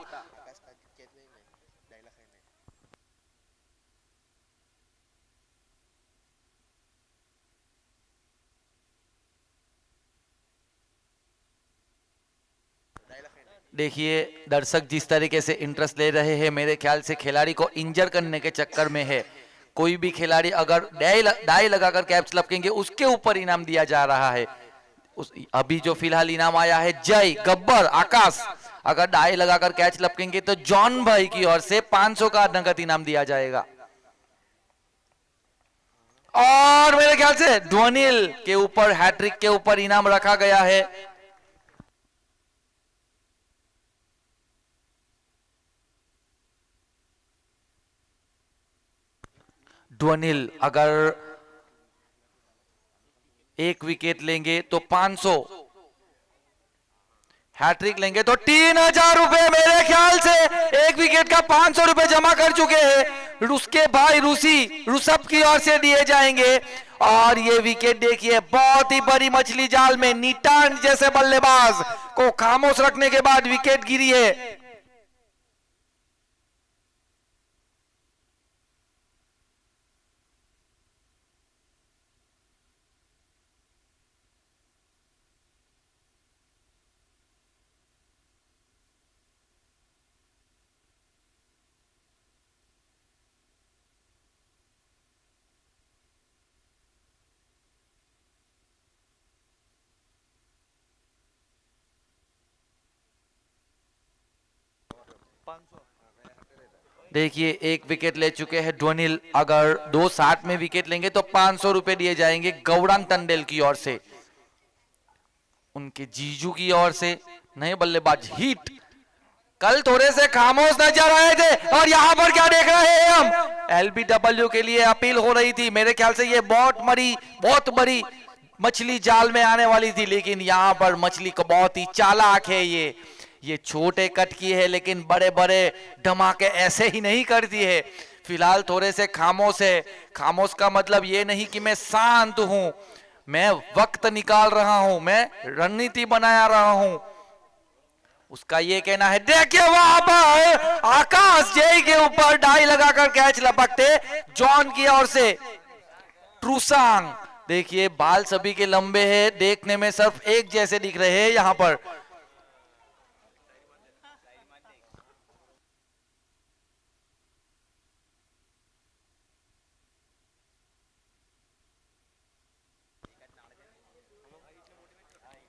[SPEAKER 1] देखिए दर्शक जिस तरीके से इंटरेस्ट ले रहे हैं, मेरे ख्याल से खिलाड़ी को इंजर करने के चक्कर में है। कोई भी खिलाड़ी अगर डाई लगाकर कैच लपकेंगे उसके ऊपर इनाम दिया जा रहा है। अभी जो फिलहाल इनाम आया है जय, गब्बर, आकाश, अगर डाई लगाकर कैच लपकेंगे तो जॉन भाई की ओर से 500 का नगद इनाम दिया जाएगा। और मेरे ख्याल से ड्वेनिल के ऊपर हैट्रिक के ऊपर इनाम रखा गया है। ड्वेनिल अगर 1 विकेट लेंगे तो 500, हैट्रिक लेंगे तो 3000 रुपए। मेरे ख्याल से 1 विकेट का 500 रुपए जमा कर चुके हैं। उसके भाई रुसब की ओर से दिए जाएंगे। और ये विकेट देखिए बहुत ही बड़ी मछली जाल में नीतान जैसे बल्लेबाज को खामोश रखने के बाद विकेट गिरी है। देखिए 1 विकेट ले चुके हैं ड्वेनिल। अगर 2-7 में विकेट लेंगे तो 500 रुपए दिए जाएंगे गौरांग टंडेल की ओर से, उनके जीजू की ओर से। नए बल्लेबाज हिट कल थोड़े से खामोश नजर आए थे, और यहां पर क्या देख रहे हैं हम, एलबीडब्ल्यू के लिए अपील हो रही थी। मेरे ख्याल से ये बहुत बड़ी मछली जाल में आने वाली थी, लेकिन यहां पर मछली को बहुत ही चालाक है। ये छोटे कट की है लेकिन बड़े बड़े धमाके ऐसे ही नहीं करती है। फिलहाल थोड़े से खामोश है। खामोश का मतलब ये नहीं कि मैं शांत हूं, मैं वक्त निकाल रहा हूं, मैं रणनीति बना रहा हूं। उसका ये कहना है, देखिए वहां पर आकाश जय के ऊपर डाई लगाकर कैच लपकते जॉन की ओर से ट्रूसांग। देखिए बाल सभी के लंबे हैं, देखने में सिर्फ एक जैसे दिख रहे हैं यहां पर।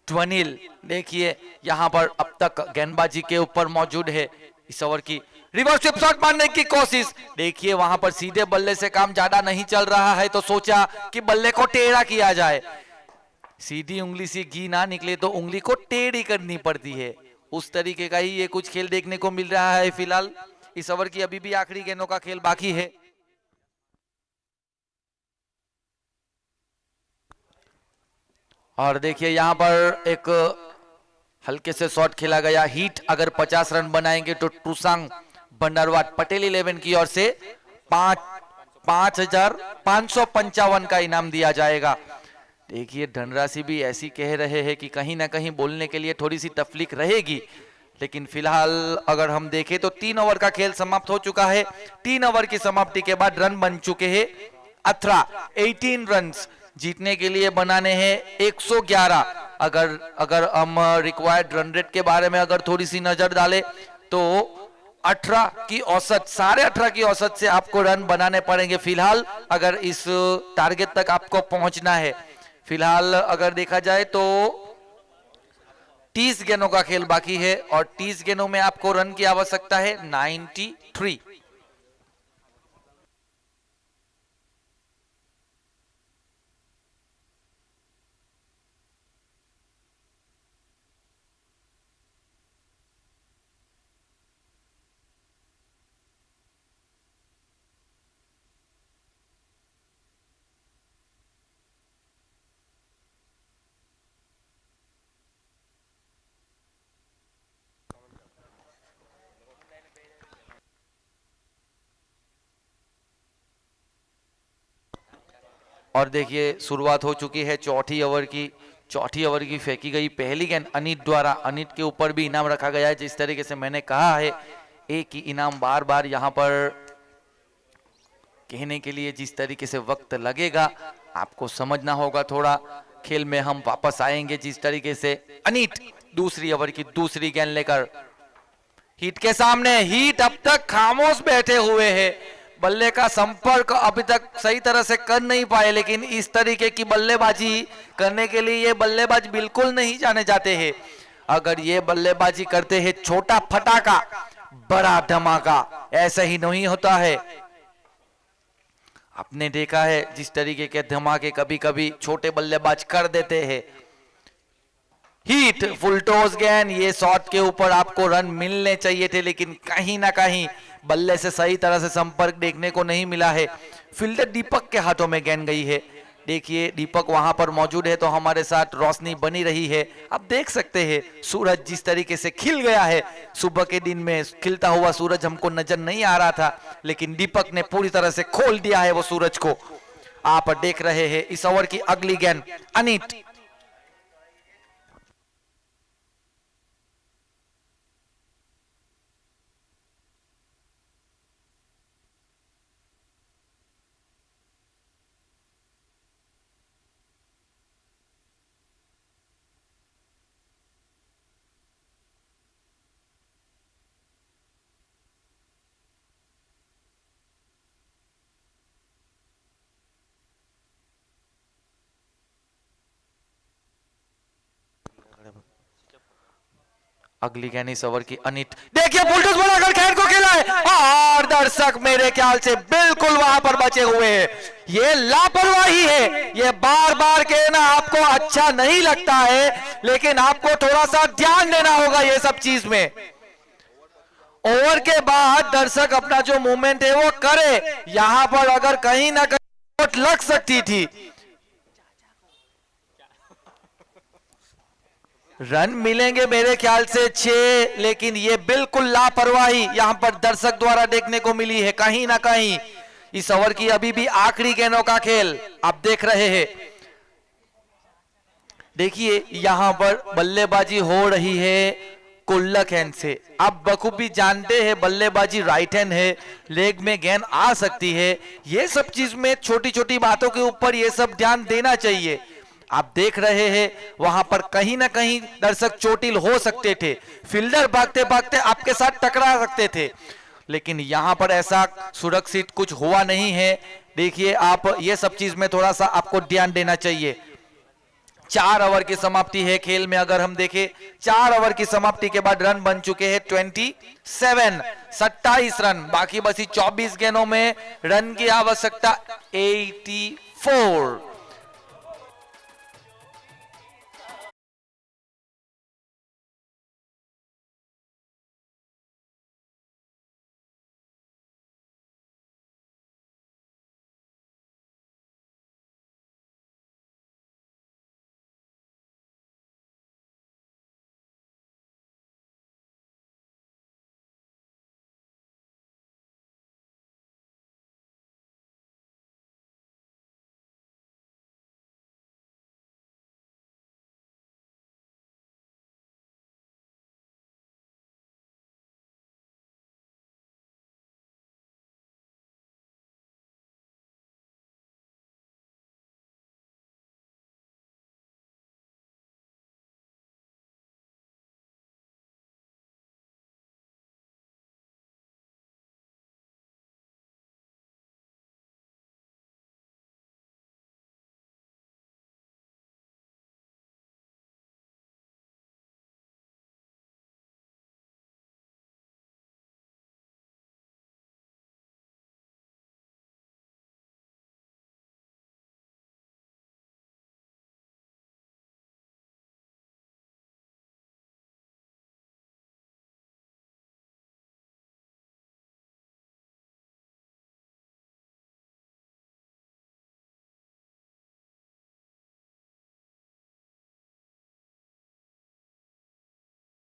[SPEAKER 1] ध्वनिल देखिए यहां पर अब तक गेंदबाजी के ऊपर मौजूद है। इस ओवर की रिवर्स स्विप शॉट मारने की कोशिश, देखिए वहां पर सीधे बल्ले से काम ज्यादा नहीं चल रहा है तो सोचा कि बल्ले को टेढ़ा किया जाए। सीधी उंगली से घी ना निकले तो उंगली को टेढ़ी करनी पड़ती है, उस तरीके का ही ये कुछ खेल देखने को मिल रहा है फिलहाल। इस ओवर की अभी भी आखिरी गेंदों का खेल बाकी है। और देखिए यहां पर एक हल्के से शॉट खेला गया। हीट अगर 50 रन बनाएंगे तो ट्रूसांग बंडरवाट पटेल 11 की ओर से 5,555 का इनाम दिया जाएगा। देखिए धनराशि भी ऐसी कह रहे हैं कि कहीं ना कहीं बोलने के लिए थोड़ी सी तफलीक रहेगी, लेकिन फिलहाल अगर हम देखें तो 3 ओवर का खेल समाप्त हो चुका है। 3 ओवर की समाप्ति के बाद रन बन चुके हैं 18 रन। जीतने के लिए बनाने हैं 111। अगर हम रिक्वायर्ड रन रेट के बारे में अगर थोड़ी सी नजर डालें तो 18 की औसत, 18.5 की औसत से आपको रन बनाने पड़ेंगे फिलहाल, अगर इस टारगेट तक आपको पहुंचना है। फिलहाल अगर देखा जाए तो 30 गेंदों का खेल बाकी है और 30 गेंदों में आपको रन की आवश्यकता है 93। और देखिए शुरुआत हो चुकी है चौथी ओवर की फेंकी गई पहली गेंद अनित द्वारा। अनित के ऊपर भी इनाम रखा गया है। जिस तरीके से मैंने कहा है एक ही इनाम बार बार यहां पर कहने के लिए जिस तरीके से वक्त लगेगा आपको समझना होगा थोड़ा। खेल में हम वापस आएंगे जिस तरीके से। अनित दूसरी ओवर की दूसरी गेंद लेकर हीट के सामने। हीट अब तक खामोश बैठे हुए हैं, बल्ले का संपर्क अभी तक सही तरह से कर नहीं पाए, लेकिन इस तरीके की बल्लेबाजी करने के लिए ये बल्लेबाज बिल्कुल नहीं जाने जाते हैं। अगर ये बल्लेबाजी करते हैं छोटा फटाका बड़ा धमाका, ऐसा ही नहीं होता है। आपने देखा है जिस तरीके के धमाके कभी कभी छोटे बल्लेबाज कर देते हैं। हीट फुल टॉस गेंद, ये शॉट के ऊपर आपको रन मिलने चाहिए थे, लेकिन कहीं ना कहीं बल्ले से सही तरह से संपर्क देखने को नहीं मिला है। फील्डर दीपक के हाथों में गेंद गई है। देखिए दीपक वहां पर मौजूद है तो हमारे साथ रोशनी बनी रही है। अब देख सकते हैं सूरज जिस तरीके से खिल गया है। सुबह के दिन में खिलता हुआ सूरज हमको नजर नहीं आ रहा था, लेकिन दीपक ने पूरी तरह से खोल दिया है वो सूरज को। आप देख रहे हैं इस ओवर की अगली गेंद अनित। अगली गेंद इस ओवर की अनित। देखिए बुलडोज बनाकर गेंद को खेला है और दर्शक मेरे ख्याल से बिल्कुल वहां पर बचे हुए हैं। ये लापरवाही है। ये बार बार कहना आपको अच्छा नहीं लगता है, लेकिन आपको थोड़ा सा ध्यान देना होगा ये सब चीज में। ओवर के बाद दर्शक अपना जो मूवमेंट है वो करे। यहां पर अगर कहीं ना कहीं चोट लग सकती थी। रन मिलेंगे मेरे ख्याल से 6, लेकिन ये बिल्कुल लापरवाही यहां पर दर्शक द्वारा देखने को मिली है कहीं ना कहीं। इस ओवर की अभी भी आखिरी गेंदों का खेल आप देख रहे हैं। देखिए यहां पर बल्लेबाजी हो रही है कुल्लक हैंड से। आप बखूबी जानते हैं बल्लेबाजी राइट हैंड है, लेग में गेंद आ सकती है। ये सब चीज में छोटी छोटी बातों के ऊपर ये सब ध्यान देना चाहिए। आप देख रहे हैं वहां पर कहीं ना कहीं दर्शक चोटिल हो सकते थे, फील्डर भागते भागते आपके साथ टकरा सकते थे, लेकिन यहां पर ऐसा सुरक्षित कुछ हुआ नहीं है। देखिए आप, ये सब चीज में थोड़ा सा आपको ध्यान देना चाहिए। 4 ओवर की समाप्ति है खेल में। अगर हम देखें 4 ओवर की समाप्ति के बाद रन बन चुके हैं 27 रन। बाकी बसी 24 गेंदों में रन की आवश्यकता 84।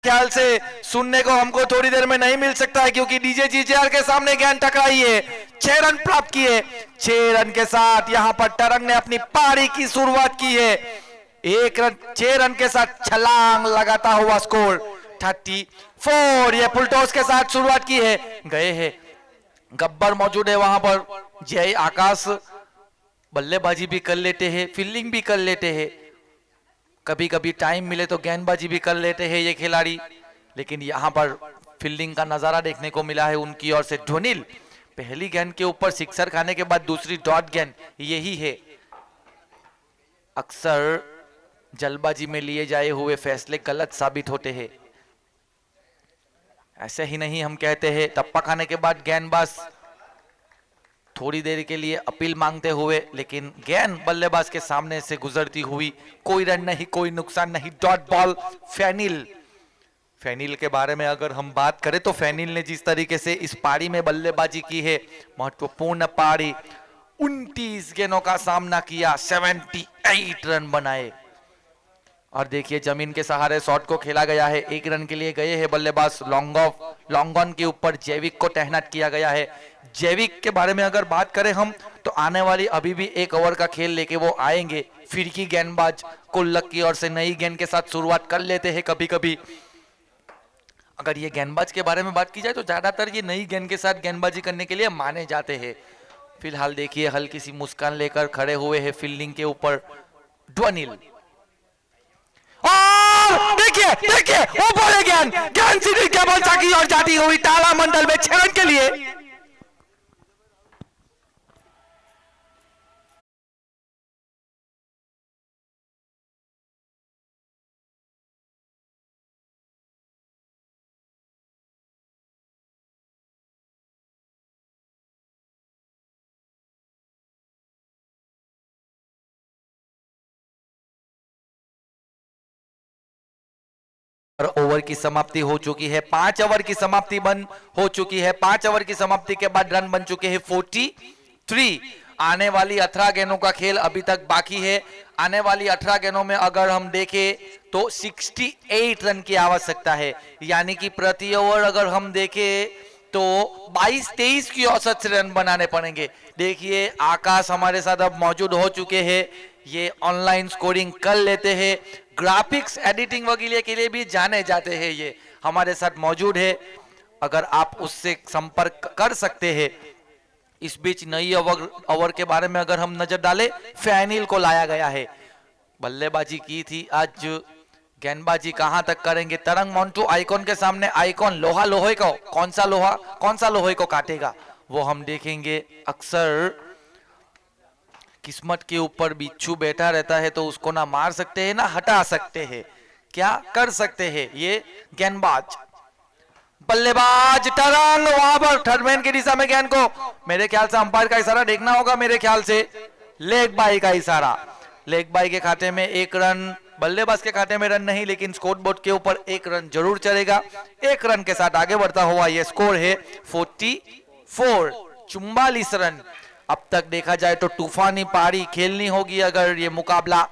[SPEAKER 1] ख्याल से सुनने को हमको थोड़ी देर में नहीं मिल सकता है, क्योंकि डीजे जीजेआर के सामने गेंद टकराई है। 6 रन प्राप्त किए। 6 रन के साथ यहां पर तरंग ने अपनी पारी की शुरुआत की है। 6 रन के साथ छलांग लगाता हुआ स्कोर 34। ये फुलटॉस के साथ शुरुआत की है। गए हैं, गब्बर मौजूद है वहां पर। जय आकाश बल्लेबाजी भी कर लेते हैं, फील्डिंग भी कर लेते हैं, कभी कभी टाइम मिले तो गेंदबाजी भी कर लेते हैं ये खिलाड़ी, लेकिन यहां पर फील्डिंग का नजारा देखने को मिला है उनकी ओर से। ध्वनिल पहली गेंद के ऊपर सिक्सर खाने के बाद दूसरी डॉट गेंद, यही है अक्सर जल्दबाजी में लिए जाए हुए फैसले गलत साबित होते हैं। ऐसे ही नहीं हम कहते हैं, टप्पा खाने के बाद गेंदबाज थोड़ी देर के लिए अपील मांगते हुए, लेकिन गेंद बल्लेबाज के सामने से गुजरती हुई, कोई रन नहीं, कोई नुकसान नहीं, डॉट बॉल। फैनिल के बारे में अगर हम बात करें तो फैनिल ने जिस तरीके से इस पारी में बल्लेबाजी की है, महत्वपूर्ण पारी, 29 गेंदों का सामना किया, 78 रन बनाए। और देखिए जमीन के सहारे शॉट को खेला गया है। 1 रन के लिए गए हैं बल्लेबाज। लॉन्ग ऑन के ऊपर जैविक को तैनात किया गया है। जैविक के बारे में अगर बात करें हम तो आने वाली अभी भी 1 ओवर का खेल लेके वो आएंगे। फिरकी गेंदबाज कुल्लक की ओर से नई गेंद के साथ शुरुआत कर लेते हैं कभी कभी। अगर ये गेंदबाज के बारे में बात की जाए तो ज्यादातर ये नई गेंद के साथ गेंदबाजी करने के लिए माने जाते हैं। फिलहाल देखिए हल्की सी मुस्कान लेकर खड़े हुए हैं फील्डिंग के ऊपर ध्वनिल। और देखिए वो बोले गेंद सीधी केबल चाकी और जाती हुई ताला मंडल में 6 रन के लिए। ओवर की समाप्ति हो चुकी है। 5 ओवर की समाप्ति बन हो चुकी है। 5 ओवर की समाप्ति के बाद रन बन चुके हैं 43। आने वाली 18 गेंदों का खेल अभी तक बाकी है। आने वाली 18 गेंदों में अगर हम देखें तो 68 रन की आवश्यकता है, यानी कि प्रति ओवर अगर हम देखें तो 22-23 की औसत से रन बनाने पड़ेंगे। देखिए आकाश हमारे साथ अब मौजूद हो चुके हैं, ये ऑनलाइन स्कोरिंग कर लेते हैं, ग्राफिक्स एडिटिंग वगैरह के लिए भी जाने जाते हैं। ये हमारे साथ मौजूद है, अगर आप उससे संपर्क कर सकते हैं। इस बीच नई ओवर के बारे में अगर हम नजर डालें, फैनिल को लाया गया है, बल्लेबाजी की थी आज, गेंदबाजी कहां तक करेंगे। तरंग मोंटू आइकॉन के सामने, आइकॉन लोहे को, कौन सा लोहे को काटेगा वो हम देखेंगे। अक्सर किस्मत के ऊपर बिच्छू बैठा रहता है तो उसको ना मार सकते हैं ना हटा सकते हैं, क्या कर सकते हैं ये गेंदबाज। बल्लेबाज तरंग वहां पर थर्डमैन की दिशा में गेंद को, मेरे ख्याल से अंपायर का इशारा देखना होगा, मेरे ख्याल से लेग बाई का इशारा। लेग बाई के खाते में 1 रन, बल्लेबाज के खाते में रन नहीं, लेकिन स्कोर बोर्ड के ऊपर 1 रन जरूर चलेगा। 1 रन के साथ आगे बढ़ता हुआ यह स्कोर है 44 रन। अब तक देखा जाए तो तूफानी पारी खेलनी होगी अगर ये मुकाबला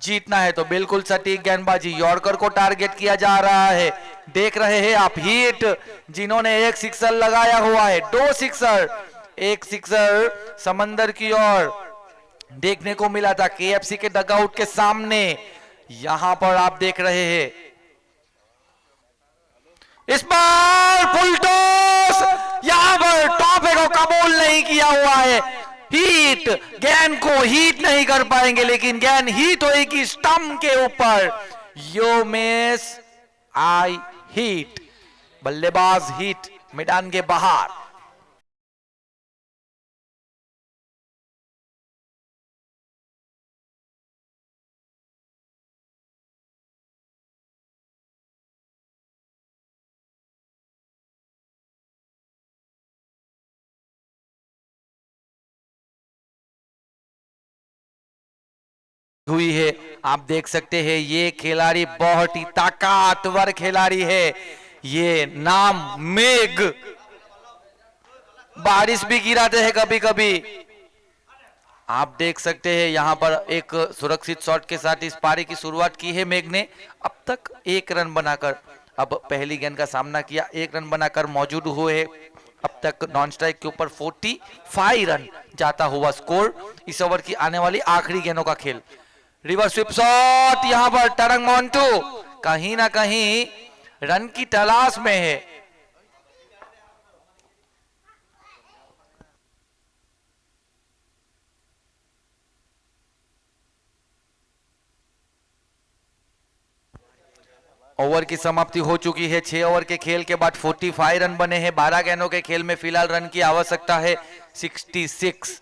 [SPEAKER 1] जीतना है तो। बिल्कुल सटीक गेंदबाजी, यॉर्कर को टारगेट किया जा रहा है। देख रहे हैं आप हिट, जिन्होंने 1 सिक्सर लगाया हुआ है, 2 सिक्सर, 1 सिक्सर समंदर की ओर देखने को मिला था केएफसी के डगआउट के सामने। यहां पर आप देख रहे हैं इस बार फुल टॉस, यहां पर टॉपे को कबूल नहीं किया हुआ है। हीट, गेंद को हीट नहीं कर पाएंगे, लेकिन गेंद हीट होगी स्टंप के ऊपर। यो मिस, आई हीट, बल्लेबाज हीट मैदान के बाहर। हुई है, आप देख सकते हैं ये खिलाड़ी बहुत ही ताकतवर खिलाड़ी है। ये नाम मेघ, बारिश भी गिराते हैं कभी कभी। आप देख सकते हैं यहां पर एक सुरक्षित शॉट के साथ इस पारी की शुरुआत की है मेघ ने। अब तक 1 रन बनाकर, अब पहली गेंद का सामना किया, 1 रन बनाकर मौजूद हुए। अब तक नॉन स्ट्राइक के ऊपर 45 रन जाता हुआ स्कोर। इस ओवर की आने वाली आखिरी गेंदों का खेल। रिवर्स स्वीप शॉट, यहां पर तरंग मोंटू कहीं ना कहीं रन की तलाश में है। ओवर की समाप्ति हो चुकी है। 6 ओवर के खेल के बाद 45 रन बने हैं। 12 गेंदों के खेल में फिलहाल रन की आवश्यकता है 66,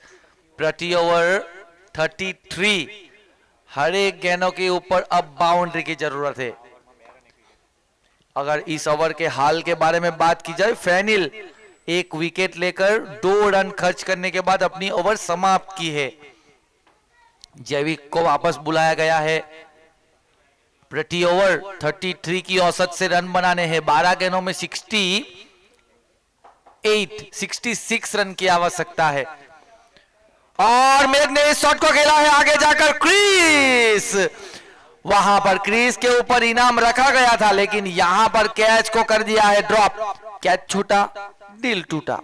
[SPEAKER 1] प्रति ओवर 33। हर एक गेंदों के ऊपर अब बाउंड्री की जरूरत है। अगर इस ओवर के हाल के बारे में बात की जाए, फैनिल 1 विकेट लेकर 2 रन खर्च करने के बाद अपनी ओवर समाप्त की है। जैविक को वापस बुलाया गया है। प्रति ओवर 33 की औसत से रन बनाने हैं। 12 गेंदों में 66 रन की आवश्यकता है। और मेघ ने इस शॉट को खेला है आगे जाकर क्रीज। वहां पर क्रीज के ऊपर इनाम रखा गया था, लेकिन यहां पर कैच को कर दिया है ड्रॉप। कैच छूटा, दिल टूटा।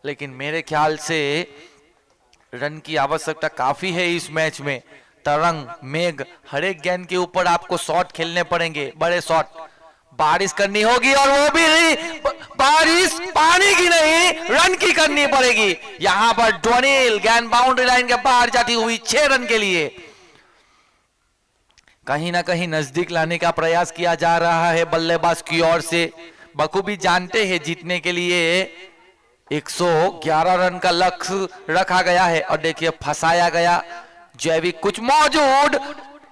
[SPEAKER 1] लेकिन मेरे ख्याल से रन की आवश्यकता काफी है इस मैच में। तरंग, मेघ, हर एक गेंद के ऊपर आपको शॉट खेलने पड़ेंगे, बड़े शॉट। बारिश करनी होगी और वो भी बारिश पानी की नहीं, रन की करनी पड़ेगी। यहां पर ड्वेनिल, गेंद बाउंड्री लाइन के बाहर जाती हुई 6 रन के लिए कहीं ना कहीं नजदीक लाने का प्रयास किया जा रहा है बल्लेबाज की ओर से। बखूबी जानते हैं जीतने के लिए 111 रन का लक्ष्य रखा गया है। और देखिए फंसाया गया, जैविक कुछ मौजूद,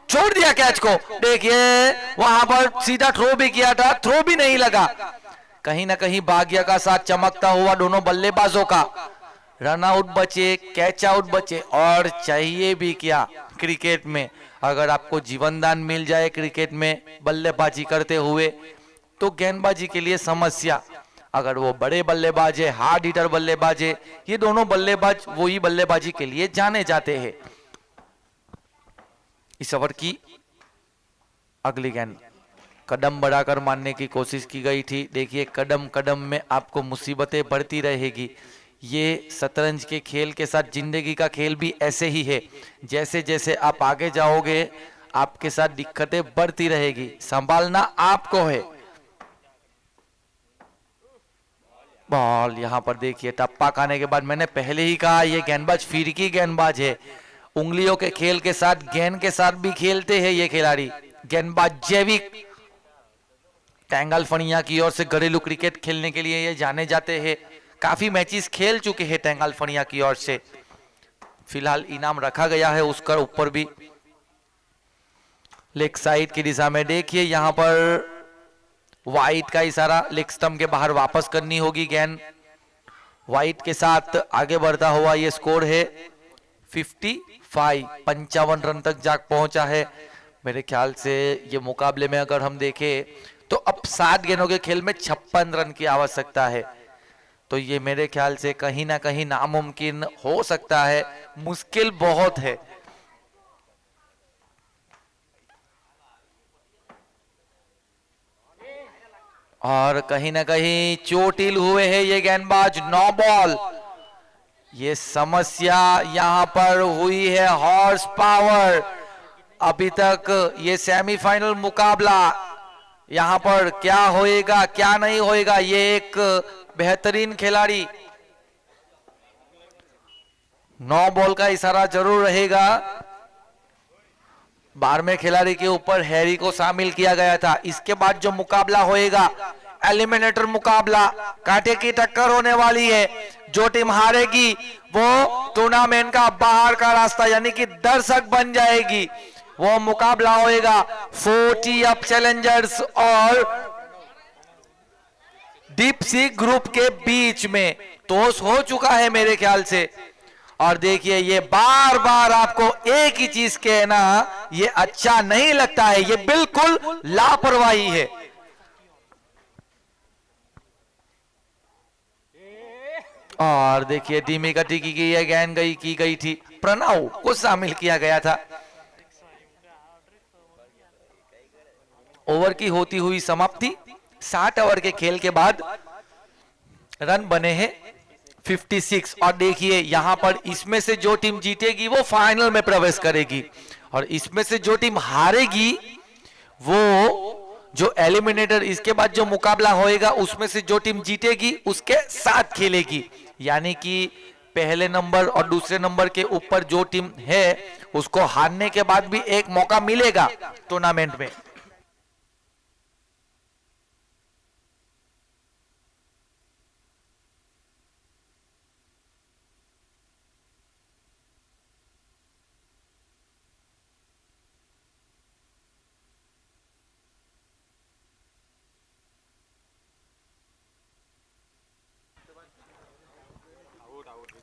[SPEAKER 1] छोड़ दिया कैच को। देखिए वहां पर सीधा थ्रो भी किया था, थ्रो भी नहीं लगा। कहीं ना कहीं भाग्य का साथ चमकता हुआ दोनों बल्लेबाजों का। रन आउट बचे, कैच आउट बचे, और चाहिए भी क्या क्रिकेट में। अगर आपको जीवन दान मिल जाए क्रिकेट में बल्लेबाजी करते हुए तो गेंदबाजी के लिए समस्या। अगर वो बड़े बल्लेबाज है, हार्ड हिटर बल्लेबाज है, ये दोनों बल्लेबाज वही बल्लेबाजी के लिए जाने जाते हैं। इस ओवर की अगली गेंद कदम बढ़ाकर मारने की कोशिश की गई थी। देखिए कदम कदम में आपको मुसीबतें बढ़ती रहेगी। ये शतरंज के खेल के साथ जिंदगी का खेल भी ऐसे ही है। जैसे जैसे आप आगे जाओगे आपके साथ दिक्कतें बढ़ती रहेगी, संभालना आपको है। बॉल यहाँ पर देखिए टप्पा खाने के बाद, मैंने पहले ही कहा ये गेंदबाज फिरकी गेंदबाज है, उंगलियों के खेल के साथ गेंद के साथ भी खेलते हैं ये खिलाड़ी। गेंदबाज जैविक टेंगल फनिया की ओर से घरेलू क्रिकेट खेलने के लिए ये जाने जाते हैं, काफी मैचेस खेल चुके हैं टेंगल फनिया की ओर से। फिलहाल इनाम रखा गया है उसका ऊपर भी। लेग साइड की दिशा में देखिए यहाँ पर वाइट का इशारा, लेग स्टंप के बाहर वापस करनी होगी गेंद। वाइट के साथ आगे बढ़ता हुआ ये स्कोर है 55 रन तक जा पहुंचा है। मेरे ख्याल से ये मुकाबले में अगर हम देखें तो अब 7 गेंदों के खेल में 56 रन की आवश्यकता है, तो ये मेरे ख्याल से कहीं ना कहीं नामुमकिन हो सकता है, मुश्किल बहुत है। और कहीं ना कहीं चोटिल हुए हैं ये गेंदबाज। 9 बॉल, ये समस्या यहां पर हुई है हॉर्स पावर। अभी तक ये सेमीफाइनल मुकाबला, यहां पर क्या होएगा क्या नहीं होएगा, ये एक बेहतरीन खिलाड़ी। 9 बॉल का इशारा जरूर रहेगा। 12वें खिलाड़ी के ऊपर हैरी को शामिल किया गया था। इसके बाद जो मुकाबला होएगा एलिमिनेटर मुकाबला, कांटे की टक्कर होने वाली है। जो टीम हारेगी वो टूर्नामेंट का बाहर का रास्ता यानी कि दर्शक बन जाएगी। वो मुकाबला होएगा 40 अप चैलेंजर्स और डीप सी ग्रुप के बीच में। टॉस हो चुका है मेरे ख्याल से। और देखिए ये बार बार आपको एक ही चीज कहना ये अच्छा नहीं लगता है, ये बिल्कुल लापरवाही है। और देखिए धीमी गति की गई है गेंद की गई थी, प्रणव को शामिल किया गया था। ओवर की होती हुई समाप्ति। 60 ओवर के खेल के बाद रन बने हैं 56। और देखिए यहां पर इसमें से जो टीम जीतेगी वो फाइनल में प्रवेश करेगी, और इसमें से जो टीम हारेगी वो जो एलिमिनेटर इसके बाद जो मुकाबला होएगा उसमें से जो टीम जीतेगी उसके साथ खेलेगी। यानी कि पहले नंबर और दूसरे नंबर के ऊपर जो टीम है उसको हारने के बाद भी एक मौका मिलेगा टूर्नामेंट में।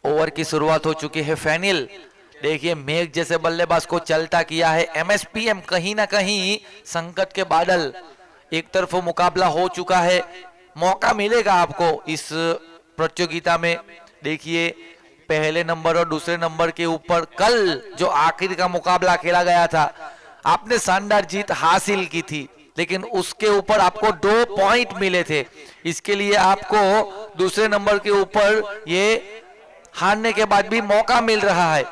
[SPEAKER 1] ओवर की शुरुआत हो चुकी है फैनिल। देखिए मेघ जैसे बल्लेबाज को चलता किया है एमएसपीएम। कहीं ना कहीं संकट के बादल, एक तरफ मुकाबला हो चुका है, मौका मिलेगा आपको इस प्रतियोगिता में। देखिए पहले नंबर और दूसरे नंबर के ऊपर कल जो आखिर का मुकाबला खेला गया था आपने शानदार जीत हासिल की थी, लेकिन उसके ऊपर आपको 2 पॉइंट मिले थे। इसके लिए आपको दूसरे नंबर के ऊपर ये हारने के बाद भी मौका मिल रहा है।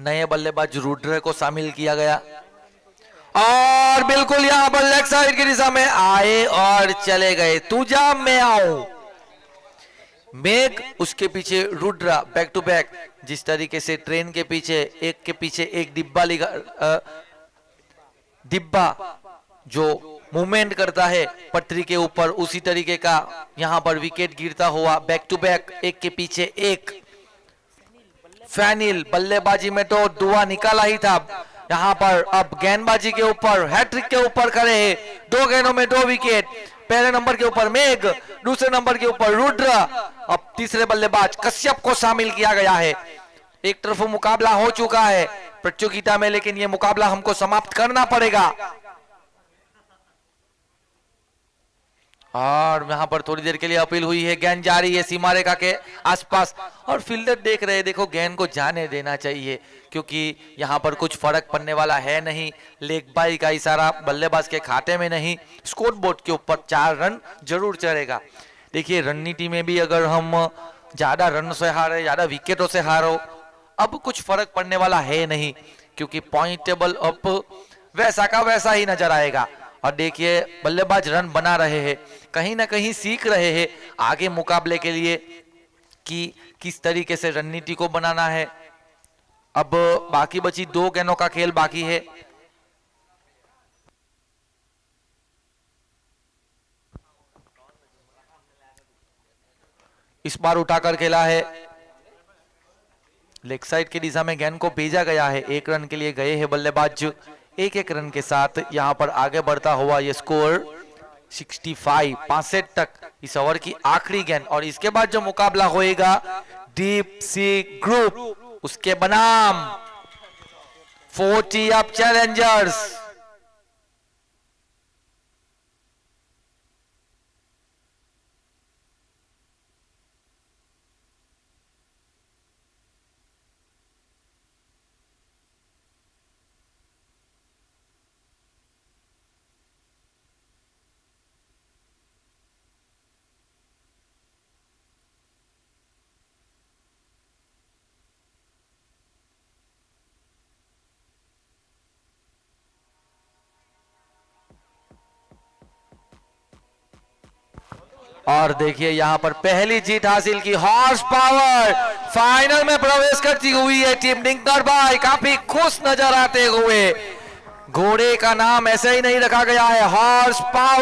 [SPEAKER 1] नए बल्लेबाज रुद्र को शामिल किया गया और बिल्कुल यहां पर लेग साइड की दिशा में आए और चले गए। तू जा मैं आऊं। मेघ उसके पीछे रुद्रा, बैक टू बैक। जिस तरीके से ट्रेन के पीछे एक डिब्बा जो मूवमेंट करता है पटरी के ऊपर, उसी तरीके का यहां पर विकेट गिरता हुआ बैक टू बैक, एक के पीछे एक। फैनिल बल्लेबाजी में तो दुआ निकाला ही था, यहां पर अब गेंदबाजी के ऊपर हैट्रिक के ऊपर खड़े हैं। 2 गेंदों में 2 विकेट। पहले नंबर के ऊपर मेघ, दूसरे नंबर के ऊपर रुद्र, अब तीसरे बल्लेबाज कश्यप को शामिल किया गया है। एक तरफ मुकाबला हो चुका है प्रतियोगिता में, लेकिन यह मुकाबला हमको समाप्त करना पड़ेगा। और यहां पर थोड़ी देर के लिए अपील हुई है, गेंद जा रही है सीमा रेखा के आसपास और फील्डर देख रहे हैं। देखो गेंद को जाने देना चाहिए क्योंकि यहां पर कुछ फर्क पड़ने वाला है नहीं। लेग बाई का इशारा बल्लेबाज के खाते में नहीं, स्कोर बोर्ड के ऊपर 4 रन जरूर चढ़ेगा। देखिए रणनीति में भी अगर हम ज्यादा रन से हारे, ज्यादा विकेटों से हारो, अब कुछ फर्क पड़ने वाला है नहीं, क्योंकि पॉइंट टेबल अब वैसा का वैसा ही नजर आएगा। और देखिए बल्लेबाज रन बना रहे हैं, कहीं ना कहीं सीख रहे हैं आगे मुकाबले के लिए कि किस तरीके से रणनीति को बनाना है। अब बाकी बची 2 गेंदों का खेल बाकी है। इस बार उठाकर खेला है, लेग साइड की दिशा में गेंद को भेजा गया है। 1 रन के लिए गए हैं बल्लेबाज। 1-1 रन के साथ यहां पर आगे बढ़ता हुआ ये स्कोर 65 तक इस ओवर की आखिरी गेंद। और इसके बाद जो मुकाबला होएगा डीप सी ग्रुप, उसके बनाम 40 अप चैलेंजर्स। और देखिए यहां पर पहली जीत हासिल की, हॉर्स पावर फाइनल में प्रवेश करती हुई है टीम डिंकर भाई, काफी खुश नजर आते हुए। घोड़े का नाम ऐसे ही नहीं रखा गया है, हॉर्स पावर।